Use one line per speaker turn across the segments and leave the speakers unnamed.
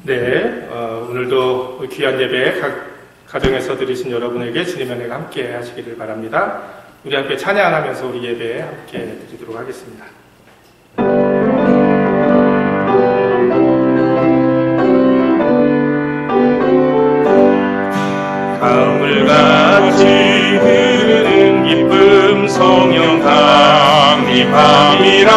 네, 오늘도 귀한 예배 각 가정에서 드리신 여러분에게 주님의 은혜가 함께 하시기를 바랍니다. 우리 함께 찬양하면서 우리 예배 함께 드리도록 하겠습니다. 가물같이 흐르는 기쁨 성령 강림함이라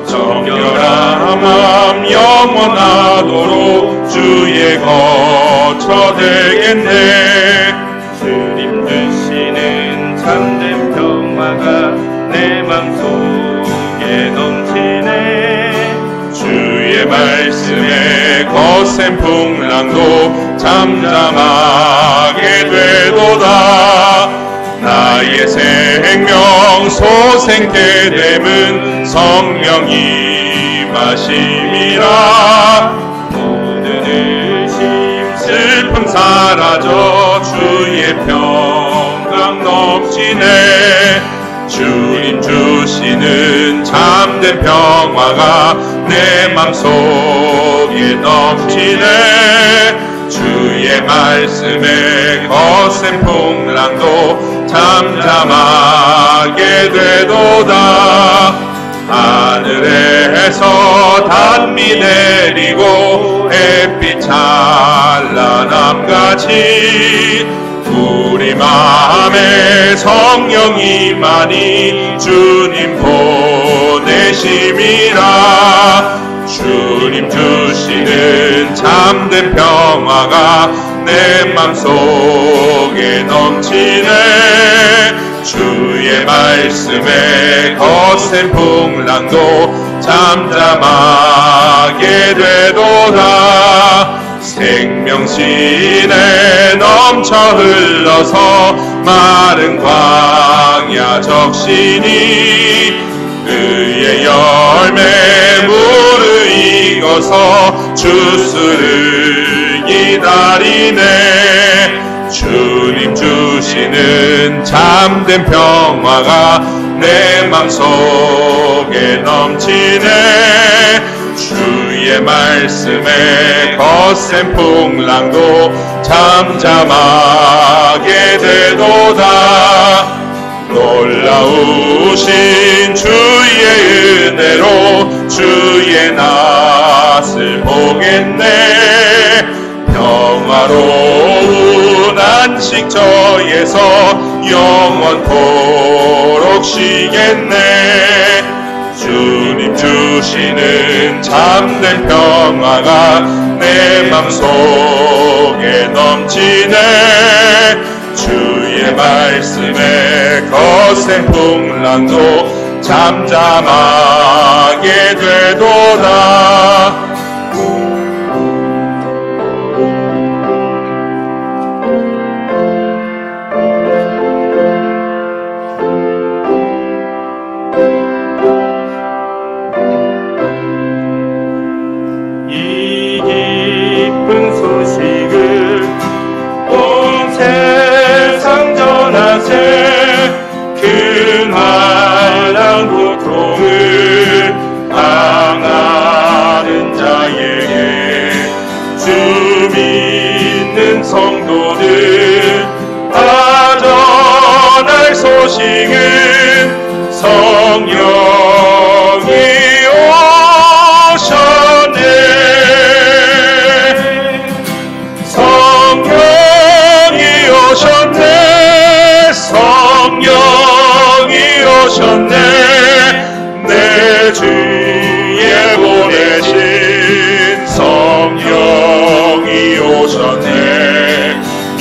정결한 맘 영원하도록 주의 거처 되겠네. 주님 주시는 참된 평화가 내 맘속에 넘치네. 주의 말씀에 거센 풍랑도 잠잠하게 되도다. 나의 생명 소생케 됨은 성령이 마심이라. 모든 의심 슬픔 사라져 주의 평강 넘치네. 주님 주시는 참된 평화가 내 맘속에 넘치네. 주의 말씀에 거센 풍랑도 잠잠하게 되도다. 하늘에서 단비 내리고 햇빛 찬란함같이 우리 마음에 성령이 많이 주님 보내심이라. 주님 주시는 참된 평화가 내 맘속에 넘치네. 주의 말씀에 거센 풍랑도 잠잠하게 되도다. 생명신에 넘쳐 흘러서 마른 광야 적시니 그의 열매 무르익어서 주스를 기다리네. 주님 주시는 참된 평화가 내 맘속에 넘치네. 주의 말씀에 거센 풍랑도 잠잠하게 되도다. 놀라우신 주의 은혜로 주의 낯을 보겠네. 평화로운 안식처에서 영원토록 쉬겠네. 주님 주시는 참된 평화가 내 맘속에 넘치네. 주의 말씀에 거센 풍랑도 잠잠하게 되도다. 이 기쁜 소식을 온 세상 전하세. 그 만한 고통을 당하는 자에게 주 믿는 성도들 다 전할 소식은 성령이 오셨네. 성령이 오셨네. 성령이 오셨네. 내 주에 보내신 성령이 오셨네. 이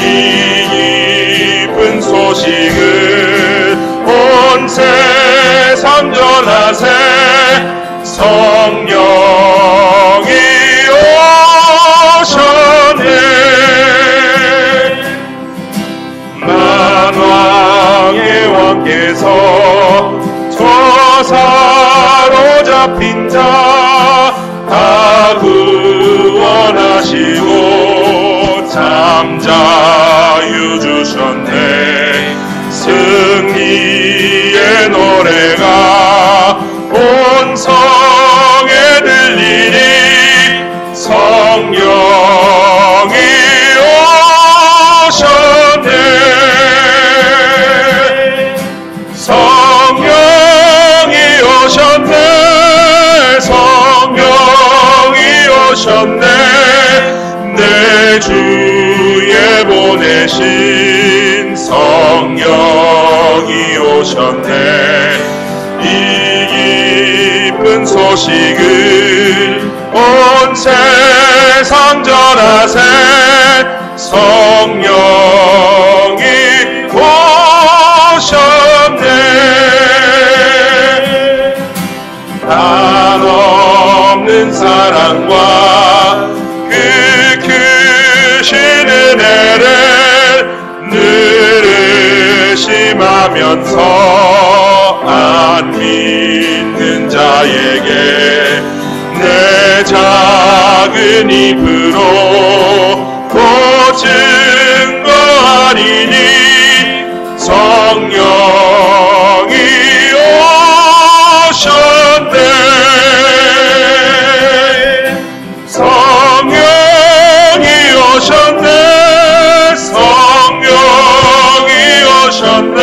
기쁜 소식을 온 세상 전하세. 성령이 오셨네. 만왕의 왕께서 저사로잡힌 자 다 구원하시고 잠자유 주셨네. 승리의 노래가 온 성에 들리니
내 주에 보내신 성령이 오셨네. 이 기쁜 소식을 온 세상 전하세. 성령이 오셨네. 한없는 사랑과 그 크신 은혜를 늘 의심하면서 안 믿는 자에게 내 작은 입으로 곧 증거하리니 성령이 오셨네. 성령이 오셨네. 성령이 오셨네.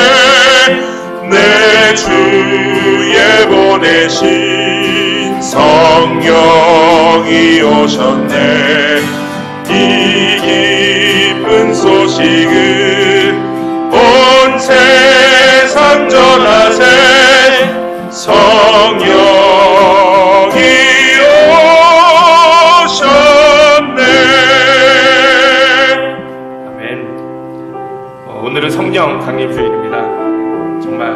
내 주에 보내신 성령이 오셨네. 이 기쁜 소식을 온 세상 전하세. 성령이 오셨네.
아멘. 오늘은 성령 강림주일입니다. 정말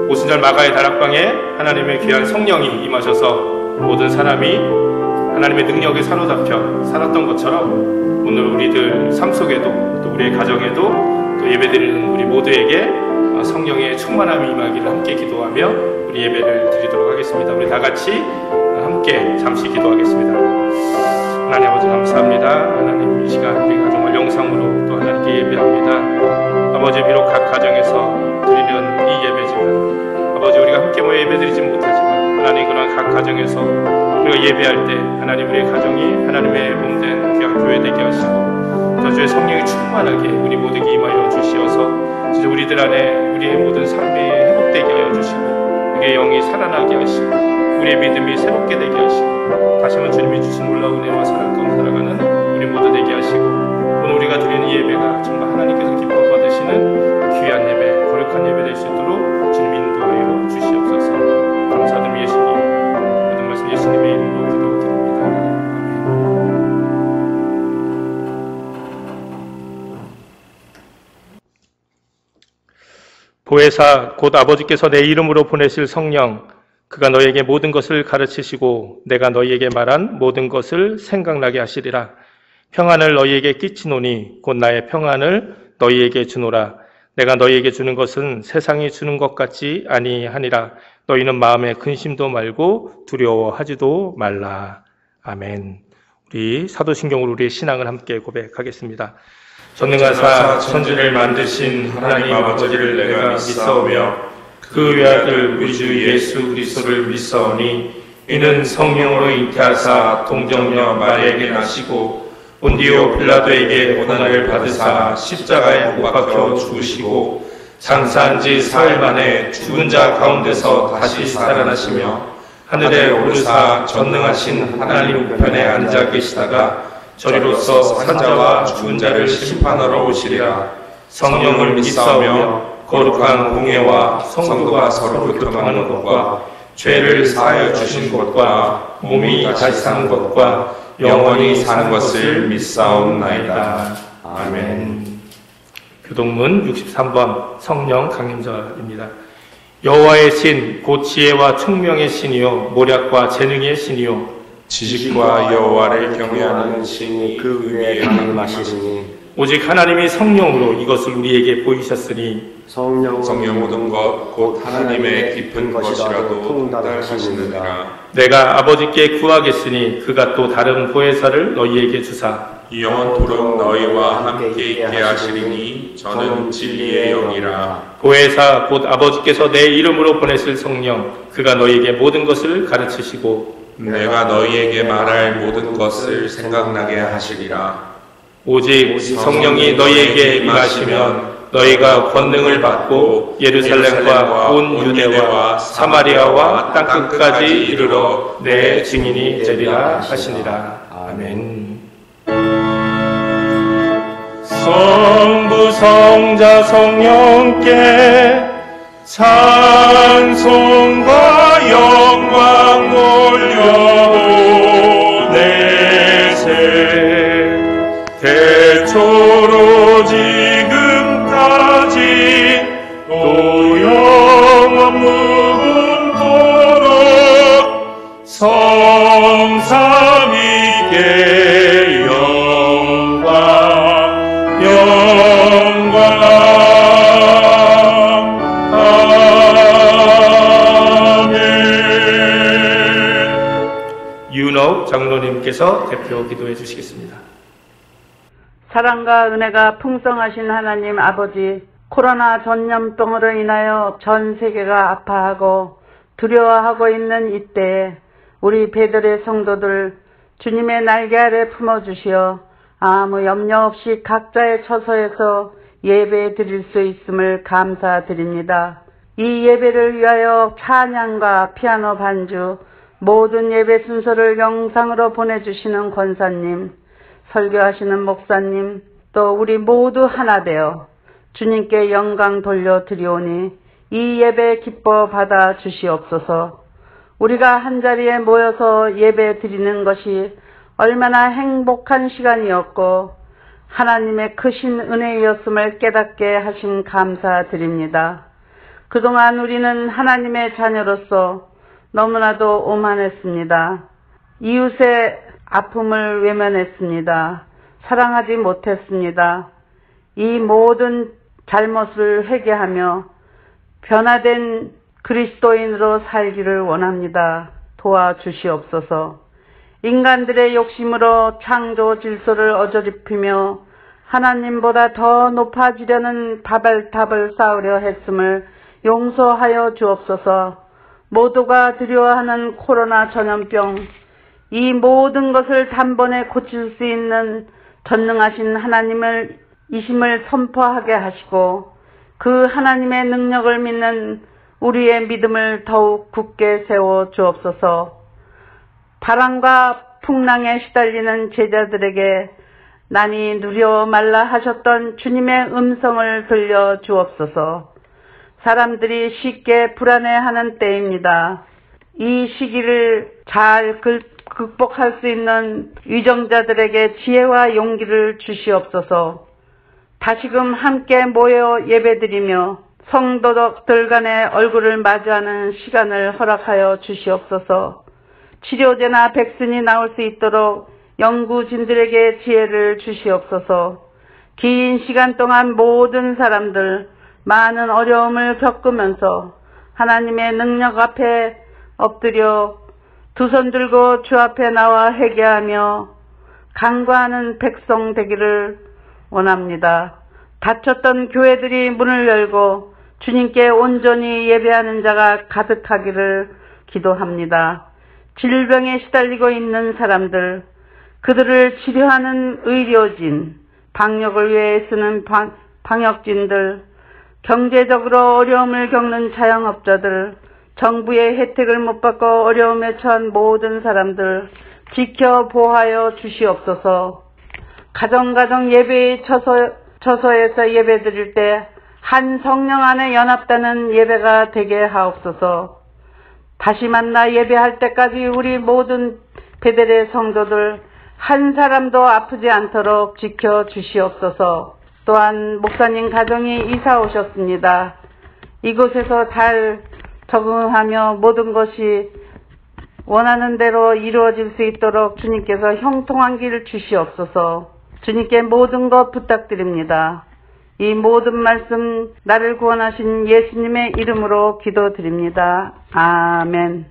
오순절 마가의 다락방에 하나님의 귀한 성령이 임하셔서 모든 사람이 하나님의 능력에 사로잡혀 살았던 것처럼 오늘 우리들 삶 속에도 또 우리의 가정에도 또 예배드리는 우리 모두에게 성령의 충만함이 임하기를 함께 기도하며 우리 예배를 드리도록 하겠습니다. 우리 다 같이 함께 잠시 기도하겠습니다. 하나님 아버지 감사합니다. 하나님 이 시간 우리가 정말 영상으로 또 하나님께 예배합니다. 아버지 비록 각 가정에서 드리는 이 예배지만 아버지 우리가 함께 모여 예배드리지 못하지만 하나님 그러나 각 가정에서 우리가 예배할 때 하나님 우리의 가정이 하나님의 몸된 귀한 교회 되게 하시고 더 주의 성령이 충만하게 우리 모두에게 임하여 주시어서 진짜 우리들 안에 우리의 모든 삶이 회복되게 하여 주시고 우리의 영이 살아나게 하시고 우리의 믿음이 새롭게 되게 하시고 다시 한번 주님이 주신 놀라운 은혜와 사랑 가운데 살아가는 우리 모두 되게 하시고 오늘 우리가 드리는 예배가 정말 하나님께서 기뻐 받으시는 귀한 예배, 거룩한 예배 될 수 있도록 주님 인도하여 주시옵소서. 감사드리며 예수님 모든 말씀 예수님의 이름으로 기도드립니다. 보혜사 곧 아버지께서 내 이름으로 보내실 성령 그가 너희에게 모든 것을 가르치시고 내가 너희에게 말한 모든 것을 생각나게 하시리라. 평안을 너희에게 끼치노니 곧 나의 평안을 너희에게 주노라. 내가 너희에게 주는 것은 세상이 주는 것 같지 아니하니라. 너희는 마음에 근심도 말고 두려워하지도 말라. 아멘. 우리 사도신경으로 우리의 신앙을 함께 고백하겠습니다. 전능하사 천지를 만드신 하나님 아버지를 내가 믿사오며 그 외아들 우리 주 예수 그리스도를 믿사오니 이는 성령으로 잉태하사 동정녀 마리아에게 나시고 본디오 빌라도에게 고난을 받으사 십자가에 못 박혀 죽으시고 장사한 지 사흘 만에 죽은 자 가운데서 다시 살아나시며 하늘에 오르사 전능하신 하나님 우편에 앉아 계시다가 저리로서 산자와 죽은 자를 심판하러 오시리라. 성령을 믿사오며 거룩한 공예와 성도가 서로 교통하는 것과 죄를 사하여 주신 것과 몸이 다시 사는 것과 영원히 사는 것을 믿사옵나이다. 아멘. 교동문 63번 성령 강림절입니다. 여호와의 신 곧 지혜와 총명의 신이요 모략과 재능의 신이요
지식과 여호와를 경외하는 신이 그 위에 강림하시리니
오직 하나님이 성령으로 이것을 우리에게 보이셨으니
성령 모든 것 곧 하나님의 깊은 것이라도 통달하시느니라.
내가 아버지께 구하겠으니 그가 또 다른 보혜사를 너희에게 주사
영원토록 너희와 함께 있게 하시리니 저는 진리의 영이라.
보혜사 곧 아버지께서 내 이름으로 보내실 성령 그가 너희에게 모든 것을 가르치시고
내가 너희에게 말할 모든 것을 생각나게 하시리라.
오직 성령이 너희에게 임하시면 너희가 권능을 받고 예루살렘과 온 유대와 사마리아와 땅끝까지 이르러 내 증인이 되리라 하시니라. 아멘. 성부 성자 성령께 찬송과 영광 올려보내세. 대초로 지금까지 또 영원 무궁토록 성삼위께 영광 윤옥 장로님께서 대표 기도해 주시겠습니다.
사랑과 은혜가 풍성하신 하나님 아버지, 코로나 전염병으로 인하여 전 세계가 아파하고 두려워하고 있는 이때에 우리 베들의 성도들 주님의 날개 아래 품어주시어 아무 염려 없이 각자의 처소에서 예배 드릴 수 있음을 감사드립니다. 이 예배를 위하여 찬양과 피아노 반주, 모든 예배 순서를 영상으로 보내주시는 권사님, 설교하시는 목사님, 또 우리 모두 하나 되어 주님께 영광 돌려드리오니 이 예배 기뻐 받아 주시옵소서. 우리가 한자리에 모여서 예배 드리는 것이 얼마나 행복한 시간이었고 하나님의 크신 은혜였음을 깨닫게 하신 감사드립니다. 그동안 우리는 하나님의 자녀로서 너무나도 오만했습니다. 이웃의 아픔을 외면했습니다. 사랑하지 못했습니다. 이 모든 잘못을 회개하며 변화된 그리스도인으로 살기를 원합니다. 도와주시옵소서. 인간들의 욕심으로 창조 질서를 어지럽히며 하나님보다 더 높아지려는 바벨탑을 쌓으려 했음을 용서하여 주옵소서. 모두가 두려워하는 코로나 전염병, 이 모든 것을 단번에 고칠 수 있는 전능하신 하나님을 이심을 선포하게 하시고 그 하나님의 능력을 믿는 우리의 믿음을 더욱 굳게 세워 주옵소서. 바람과 풍랑에 시달리는 제자들에게 난이 누려 말라 하셨던 주님의 음성을 들려 주옵소서. 사람들이 쉽게 불안해하는 때입니다. 이 시기를 잘 극복할 수 있는 위정자들에게 지혜와 용기를 주시옵소서. 다시금 함께 모여 예배드리며 성도들 간의 얼굴을 마주하는 시간을 허락하여 주시옵소서. 치료제나 백신이 나올 수 있도록 연구진들에게 지혜를 주시옵소서. 긴 시간 동안 모든 사람들 많은 어려움을 겪으면서 하나님의 능력 앞에 엎드려 두 손 들고 주 앞에 나와 회개하며 간구하는 백성 되기를 원합니다. 닫혔던 교회들이 문을 열고 주님께 온전히 예배하는 자가 가득하기를 기도합니다. 질병에 시달리고 있는 사람들, 그들을 치료하는 의료진, 방역을 위해 쓰는 방역진들, 경제적으로 어려움을 겪는 자영업자들, 정부의 혜택을 못 받고 어려움에 처한 모든 사람들 지켜 보호하여 주시옵소서. 가정 예배의 처소에서 예배 드릴 때 한 성령 안에 연합되는 예배가 되게 하옵소서. 다시 만나 예배할 때까지 우리 모든 베델의 성도들 한 사람도 아프지 않도록 지켜 주시옵소서. 또한 목사님 가정이 이사 오셨습니다. 이곳에서 잘 적응하며 모든 것이 원하는 대로 이루어질 수 있도록 주님께서 형통한 길 주시옵소서. 주님께 모든 것 부탁드립니다. 이 모든 말씀 나를 구원하신 예수님의 이름으로 기도드립니다. 아멘.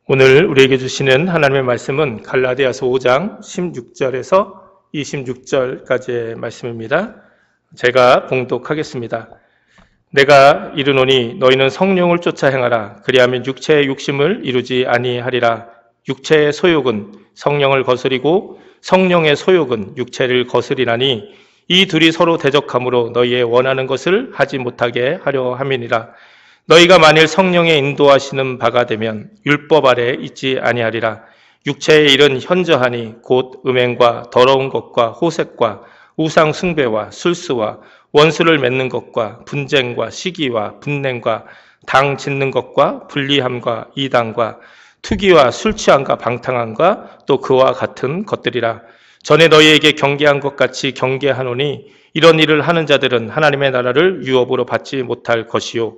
오늘 우리에게 주시는 하나님의 말씀은 갈라디아서 5장 16절에서 26절까지의 말씀입니다. 제가 봉독하겠습니다. 내가 이르노니 너희는 성령을 쫓아 행하라. 그리하면 육체의 욕심을 이루지 아니하리라. 육체의 소욕은 성령을 거스리고 성령의 소욕은 육체를 거스리나니 이 둘이 서로 대적하므로 너희의 원하는 것을 하지 못하게 하려 함이니라. 너희가 만일 성령의 인도하시는 바가 되면 율법 아래 있지 아니하리라. 육체의 일은 현저하니 곧 음행과 더러운 것과 호색과 우상 숭배와 술수와 원수를 맺는 것과 분쟁과 시기와 분냉과 당 짓는 것과 불리함과 이단과 투기와 술 취함과 방탕함과 또 그와 같은 것들이라. 전에 너희에게 경계한 것 같이 경계하노니 이런 일을 하는 자들은 하나님의 나라를 유업으로 받지 못할 것이요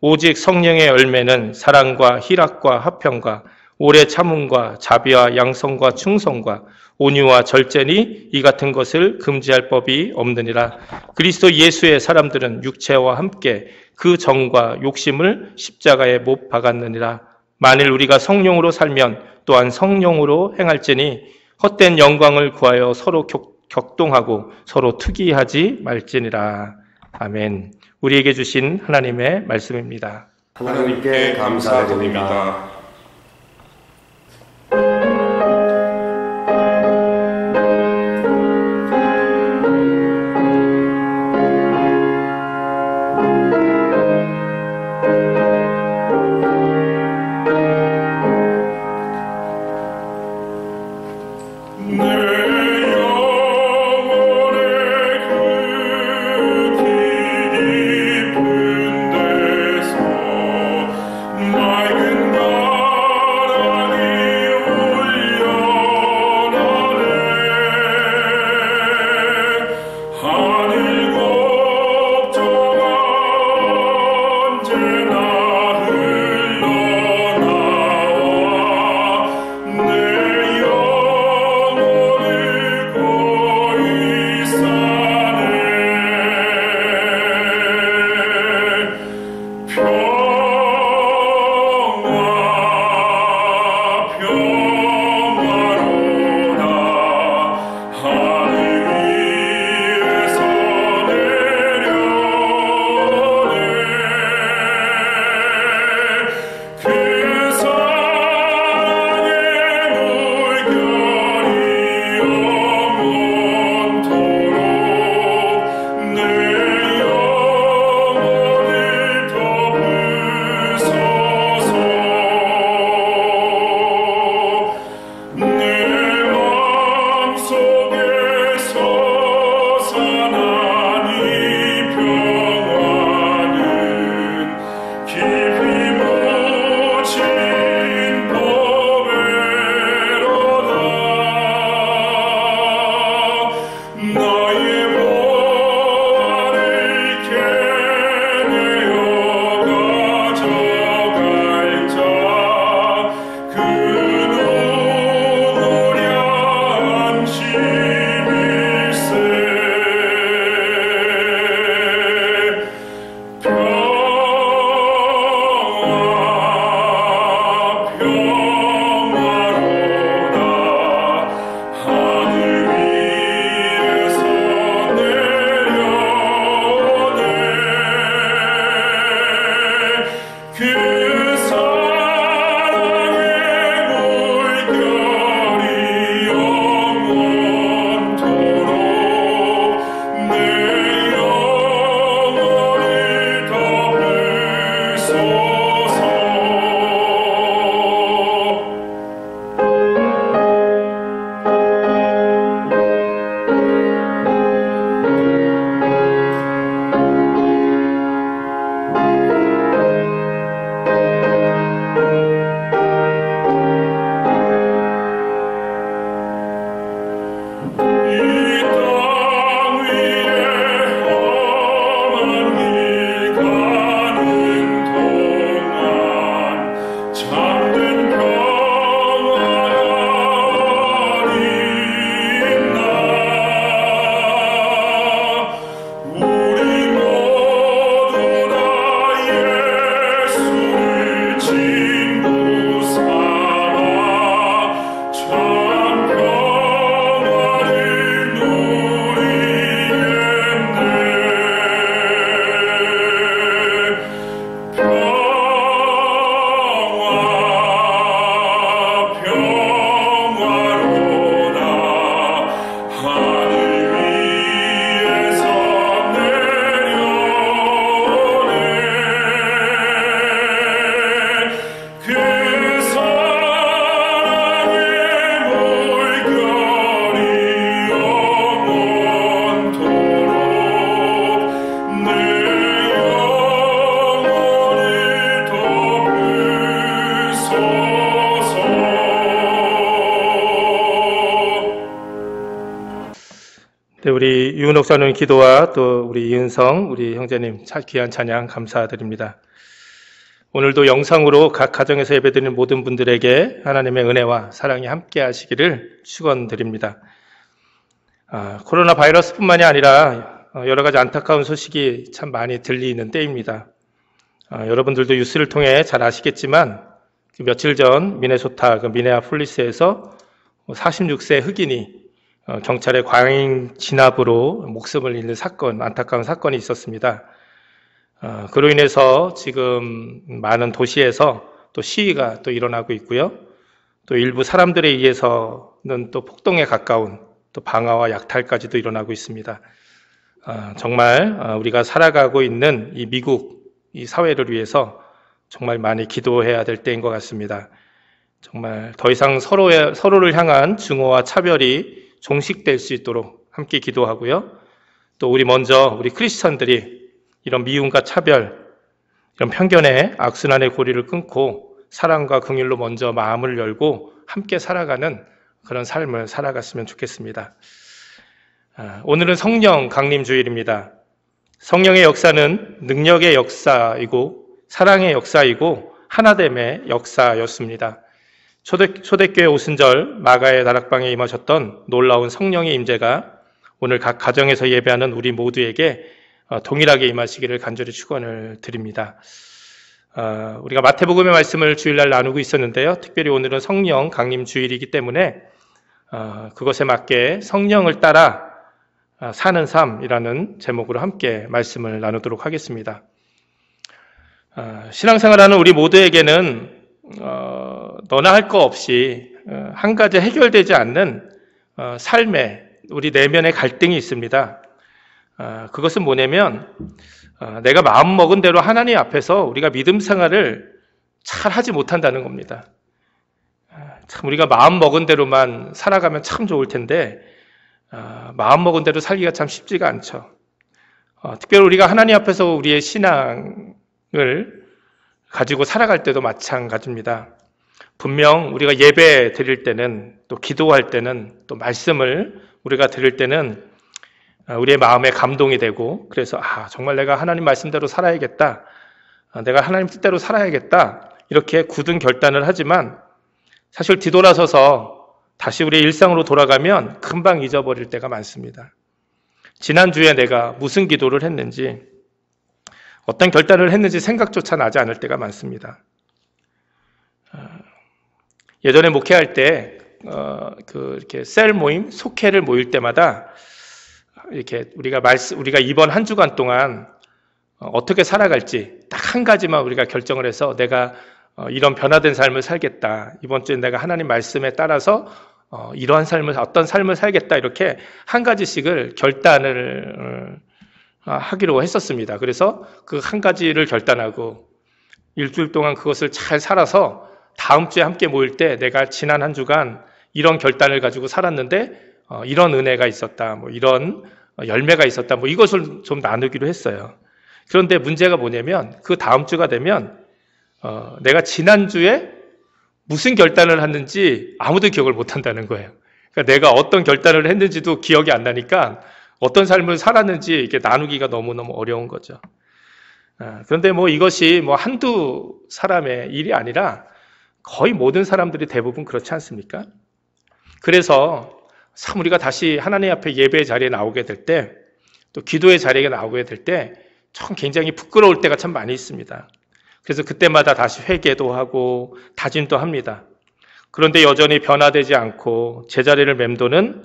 오직 성령의 열매는 사랑과 희락과 화평과 오래 참음과 자비와 양성과 충성과 온유와 절제니 이 같은 것을 금지할 법이 없느니라. 그리스도 예수의 사람들은 육체와 함께 그 정과 욕심을 십자가에 못 박았느니라. 만일 우리가 성령으로 살면 또한 성령으로 행할지니 헛된 영광을 구하여 서로 격동하고 서로 투기하지 말지니라. 아멘. 우리에게 주신 하나님의 말씀입니다.
하나님께 감사드립니다.
맑은 것
우리 유은옥 사님 기도와 또 우리 이은성 우리 형제님 귀한 찬양 감사드립니다. 오늘도 영상으로 각 가정에서 예배드리는 모든 분들에게 하나님의 은혜와 사랑이 함께 하시기를 축원드립니다. 코로나 바이러스뿐만이 아니라 여러 가지 안타까운 소식이 참 많이 들리는 때입니다. 여러분들도 뉴스를 통해 잘 아시겠지만 며칠 전 미네소타 미네아폴리스에서 46세 흑인이 경찰의 과잉 진압으로 목숨을 잃는 사건, 안타까운 사건이 있었습니다. 그로 인해서 지금 많은 도시에서 또 시위가 또 일어나고 있고요. 또 일부 사람들에 의해서는 또 폭동에 가까운 또 방화와 약탈까지도 일어나고 있습니다. 정말 우리가 살아가고 있는 이 미국, 이 사회를 위해서 정말 많이 기도해야 될 때인 것 같습니다. 정말 더 이상 서로를 향한 증오와 차별이 종식될 수 있도록 함께 기도하고요. 또 우리 크리스천들이 이런 미움과 차별, 이런 편견의 악순환의 고리를 끊고 사랑과 긍휼로 먼저 마음을 열고 함께 살아가는 그런 삶을 살아갔으면 좋겠습니다. 오늘은 성령 강림 주일입니다. 성령의 역사는 능력의 역사이고 사랑의 역사이고 하나됨의 역사였습니다. 초대교회 오순절 마가의 다락방에 임하셨던 놀라운 성령의 임재가 오늘 각 가정에서 예배하는 우리 모두에게 동일하게 임하시기를 간절히 축원을 드립니다. 우리가 마태복음의 말씀을 주일날 나누고 있었는데요. 특별히 오늘은 성령 강림 주일이기 때문에 그것에 맞게 성령을 따라 사는 삶이라는 제목으로 함께 말씀을 나누도록 하겠습니다. 신앙생활하는 우리 모두에게는 너나 할 거 없이 한 가지 해결되지 않는 삶에 우리 내면의 갈등이 있습니다. 그것은 뭐냐면 내가 마음먹은 대로 하나님 앞에서 우리가 믿음 생활을 잘 하지 못한다는 겁니다. 참 우리가 마음먹은 대로만 살아가면 참 좋을 텐데 마음먹은 대로 살기가 참 쉽지가 않죠. 특별히 우리가 하나님 앞에서 우리의 신앙을 가지고 살아갈 때도 마찬가지입니다. 분명 우리가 예배 드릴 때는 또 기도할 때는 또 말씀을 우리가 들을 때는 우리의 마음에 감동이 되고 그래서 정말 내가 하나님 말씀대로 살아야겠다. 내가 하나님 뜻대로 살아야겠다. 이렇게 굳은 결단을 하지만 사실 뒤돌아서서 다시 우리의 일상으로 돌아가면 금방 잊어버릴 때가 많습니다. 지난주에 내가 무슨 기도를 했는지 어떤 결단을 했는지 생각조차 나지 않을 때가 많습니다. 예전에 목회할 때 이렇게 셀 모임, 속회를 모일 때마다 이렇게 우리가 이번 한 주간 동안 어떻게 살아갈지 딱 한 가지만 우리가 결정을 해서 내가 이런 변화된 삶을 살겠다. 이번 주에 내가 하나님 말씀에 따라서 어떤 삶을 살겠다. 이렇게 한 가지씩을 결단을 하기로 했었습니다. 그래서 그 한 가지를 결단하고 일주일 동안 그것을 잘 살아서 다음 주에 함께 모일 때 내가 지난 한 주간 이런 결단을 가지고 살았는데 이런 은혜가 있었다, 이런 열매가 있었다, 이것을 좀 나누기로 했어요. 그런데 문제가 뭐냐면 그 다음 주가 되면 내가 지난주에 무슨 결단을 했는지 아무도 기억을 못 한다는 거예요. 그러니까 내가 어떤 결단을 했는지도 기억이 안 나니까 어떤 삶을 살았는지 이렇게 나누기가 너무너무 어려운 거죠. 그런데 이것이 한두 사람의 일이 아니라 거의 모든 사람들이 대부분 그렇지 않습니까? 그래서 참 우리가 다시 하나님 앞에 예배의 자리에 나오게 될 때, 또 기도의 자리에 나오게 될 때 참 굉장히 부끄러울 때가 참 많이 있습니다. 그래서 그때마다 다시 회개도 하고 다짐도 합니다. 그런데 여전히 변화되지 않고 제자리를 맴도는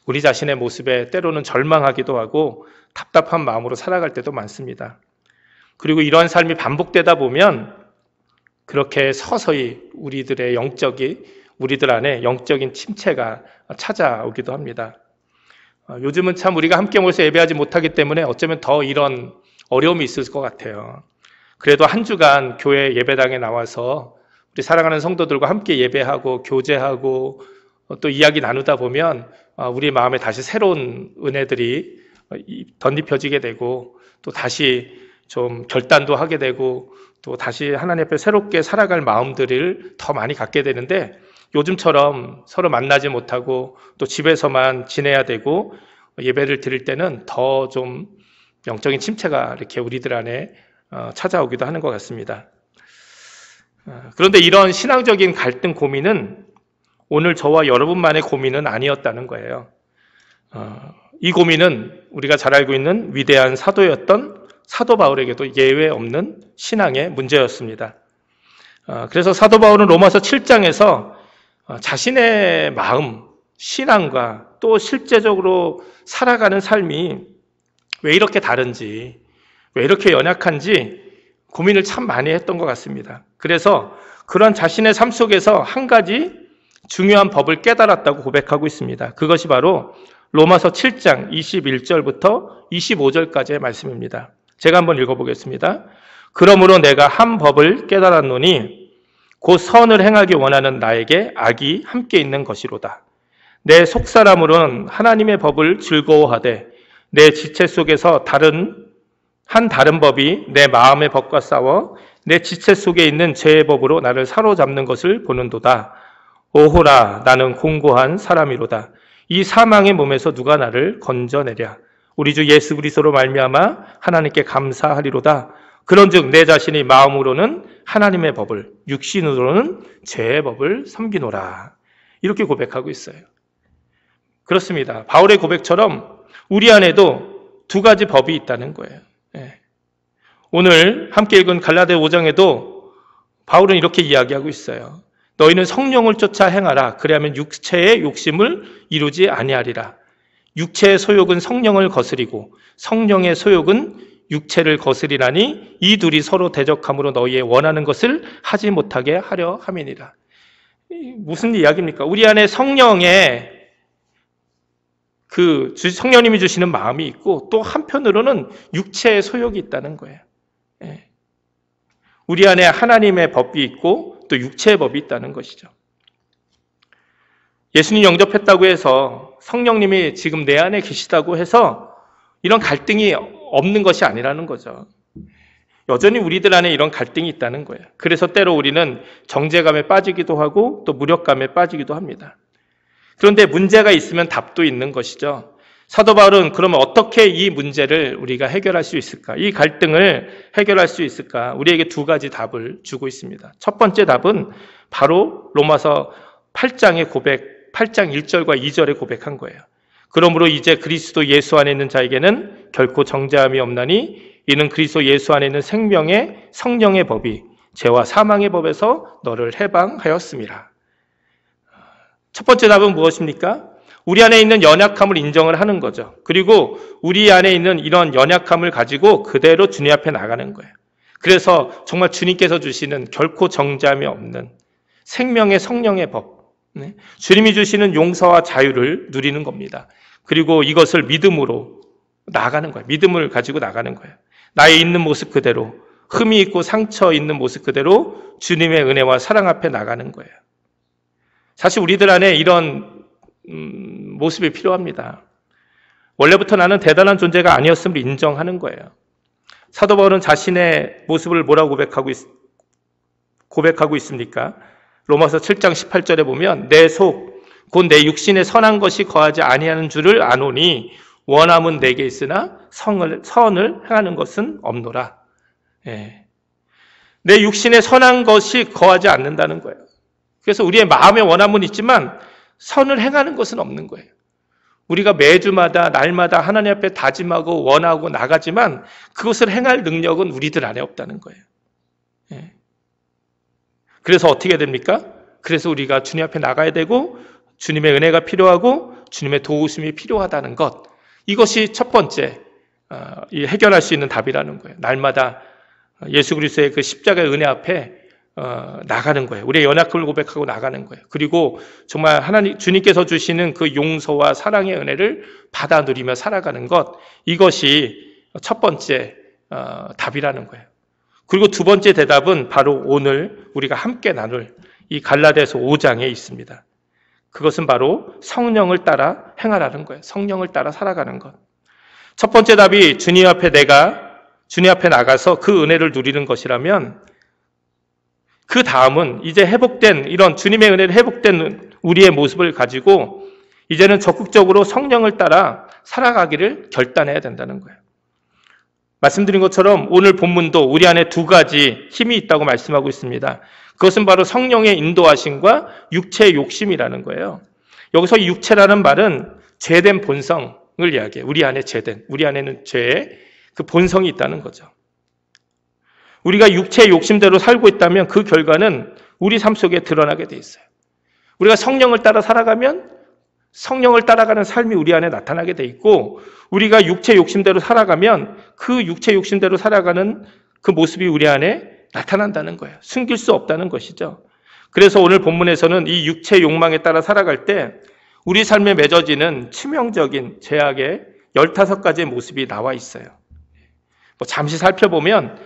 우리 자신의 모습에 때로는 절망하기도 하고 답답한 마음으로 살아갈 때도 많습니다. 그리고 이러한 삶이 반복되다 보면 그렇게 서서히 우리들 안에 영적인 침체가 찾아오기도 합니다. 요즘은 참 우리가 함께 모여서 예배하지 못하기 때문에 어쩌면 더 이런 어려움이 있을 것 같아요. 그래도 한 주간 교회 예배당에 나와서 우리 사랑하는 성도들과 함께 예배하고 교제하고 또 이야기 나누다 보면 우리 마음에 다시 새로운 은혜들이 덧입혀지게 되고 또 다시 좀 결단도 하게 되고 또 다시 하나님 앞에 새롭게 살아갈 마음들을 더 많이 갖게 되는데 요즘처럼 서로 만나지 못하고 또 집에서만 지내야 되고 예배를 드릴 때는 더 좀 영적인 침체가 이렇게 우리들 안에 찾아오기도 하는 것 같습니다. 그런데 이런 신앙적인 갈등 고민은 오늘 저와 여러분만의 고민은 아니었다는 거예요. 이 고민은 우리가 잘 알고 있는 위대한 사도였던 사도 바울에게도 예외 없는 신앙의 문제였습니다. 그래서 사도 바울은 로마서 7장에서 자신의 마음, 신앙과 또 실제적으로 살아가는 삶이 왜 이렇게 다른지, 왜 이렇게 연약한지 고민을 참 많이 했던 것 같습니다. 그래서 그런 자신의 삶 속에서 한 가지 중요한 법을 깨달았다고 고백하고 있습니다. 그것이 바로 로마서 7장 21절부터 25절까지의 말씀입니다. 제가 한번 읽어보겠습니다. 그러므로 내가 한 법을 깨달았노니 곧 선을 행하기 원하는 나에게 악이 함께 있는 것이로다. 내 속사람으로는 하나님의 법을 즐거워하되 내 지체 속에서 다른 법이 내 마음의 법과 싸워 내 지체 속에 있는 죄의 법으로 나를 사로잡는 것을 보는도다. 오호라, 나는 공고한 사람이로다. 이 사망의 몸에서 누가 나를 건져내랴. 우리 주 예수 그리스도로 말미암아 하나님께 감사하리로다. 그런즉 내 자신이 마음으로는 하나님의 법을, 육신으로는 죄의 법을 섬기노라. 이렇게 고백하고 있어요. 그렇습니다. 바울의 고백처럼 우리 안에도 두 가지 법이 있다는 거예요. 오늘 함께 읽은 갈라디아 5장에도 바울은 이렇게 이야기하고 있어요. 너희는 성령을 쫓아 행하라. 그리하면 육체의 욕심을 이루지 아니하리라. 육체의 소욕은 성령을 거스리고 성령의 소욕은 육체를 거스리라니 이 둘이 서로 대적함으로 너희의 원하는 것을 하지 못하게 하려 함이니라. 무슨 이야기입니까? 우리 안에 성령의 성령님이 주시는 마음이 있고 또 한편으로는 육체의 소욕이 있다는 거예요. 우리 안에 하나님의 법이 있고 또 육체의 법이 있다는 것이죠. 예수님 영접했다고 해서 성령님이 지금 내 안에 계시다고 해서 이런 갈등이 없는 것이 아니라는 거죠. 여전히 우리들 안에 이런 갈등이 있다는 거예요. 그래서 때로 우리는 정죄감에 빠지기도 하고 또 무력감에 빠지기도 합니다. 그런데 문제가 있으면 답도 있는 것이죠. 사도 바울은 그러면 어떻게 이 문제를 우리가 해결할 수 있을까? 이 갈등을 해결할 수 있을까? 우리에게 두 가지 답을 주고 있습니다. 첫 번째 답은 바로 로마서 8장의 고백, 8장 1절과 2절에 고백한 거예요. 그러므로 이제 그리스도 예수 안에 있는 자에게는 결코 정죄함이 없나니 이는 그리스도 예수 안에 있는 생명의 성령의 법이 죄와 사망의 법에서 너를 해방하였습니다. 첫 번째 답은 무엇입니까? 우리 안에 있는 연약함을 인정을 하는 거죠. 그리고 우리 안에 있는 이런 연약함을 가지고 그대로 주님 앞에 나가는 거예요. 그래서 정말 주님께서 주시는 결코 정죄함이 없는 생명의 성령의 법, 주님이 주시는 용서와 자유를 누리는 겁니다. 그리고 이것을 믿음으로 나가는 거예요. 믿음을 가지고 나가는 거예요. 나의 있는 모습 그대로, 흠이 있고 상처 있는 모습 그대로 주님의 은혜와 사랑 앞에 나가는 거예요. 사실 우리들 안에 이런 모습이 필요합니다. 원래부터 나는 대단한 존재가 아니었음을 인정하는 거예요. 사도 바울은 자신의 모습을 뭐라고 고백하고 있습니까? 로마서 7장 18절에 보면 내 속, 곧 내 육신에 선한 것이 거하지 아니하는 줄을 아노니 원함은 내게 있으나 선을 행하는 것은 없노라. 내 육신에 선한 것이 거하지 않는다는 거예요. 그래서 우리의 마음의 원함은 있지만 선을 행하는 것은 없는 거예요. 우리가 매주마다 날마다 하나님 앞에 다짐하고 원하고 나가지만 그것을 행할 능력은 우리들 안에 없다는 거예요. 그래서 어떻게 됩니까? 그래서 우리가 주님 앞에 나가야 되고 주님의 은혜가 필요하고 주님의 도우심이 필요하다는 것, 이것이 첫 번째 해결할 수 있는 답이라는 거예요. 날마다 예수 그리스도의 그 십자가의 은혜 앞에 나가는 거예요. 우리의 연약함을 고백하고 나가는 거예요. 그리고 정말 하나님 주님께서 주시는 그 용서와 사랑의 은혜를 받아 누리며 살아가는 것, 이것이 첫 번째 답이라는 거예요. 그리고 두 번째 대답은 바로 오늘 우리가 함께 나눌 이 갈라디아서 5장에 있습니다. 그것은 바로 성령을 따라 행하라는 거예요. 성령을 따라 살아가는 것. 첫 번째 답이 주님 앞에 나가서 그 은혜를 누리는 것이라면, 그 다음은 이제 회복된 이런 주님의 은혜를 회복된 우리의 모습을 가지고 이제는 적극적으로 성령을 따라 살아가기를 결단해야 된다는 거예요. 말씀드린 것처럼 오늘 본문도 우리 안에 두 가지 힘이 있다고 말씀하고 있습니다. 그것은 바로 성령의 인도하심과 육체의 욕심이라는 거예요. 여기서 이 육체라는 말은 죄된 본성을 이야기해요. 우리 안에는 죄의 그 본성이 있다는 거죠. 우리가 육체의 욕심대로 살고 있다면 그 결과는 우리 삶 속에 드러나게 돼 있어요. 우리가 성령을 따라 살아가면 성령을 따라가는 삶이 우리 안에 나타나게 돼 있고, 우리가 육체 욕심대로 살아가면 그 육체 욕심대로 살아가는 그 모습이 우리 안에 나타난다는 거예요. 숨길 수 없다는 것이죠. 그래서 오늘 본문에서는 이 육체 욕망에 따라 살아갈 때 우리 삶에 맺어지는 치명적인 죄악의 15가지의 모습이 나와 있어요. 잠시 살펴보면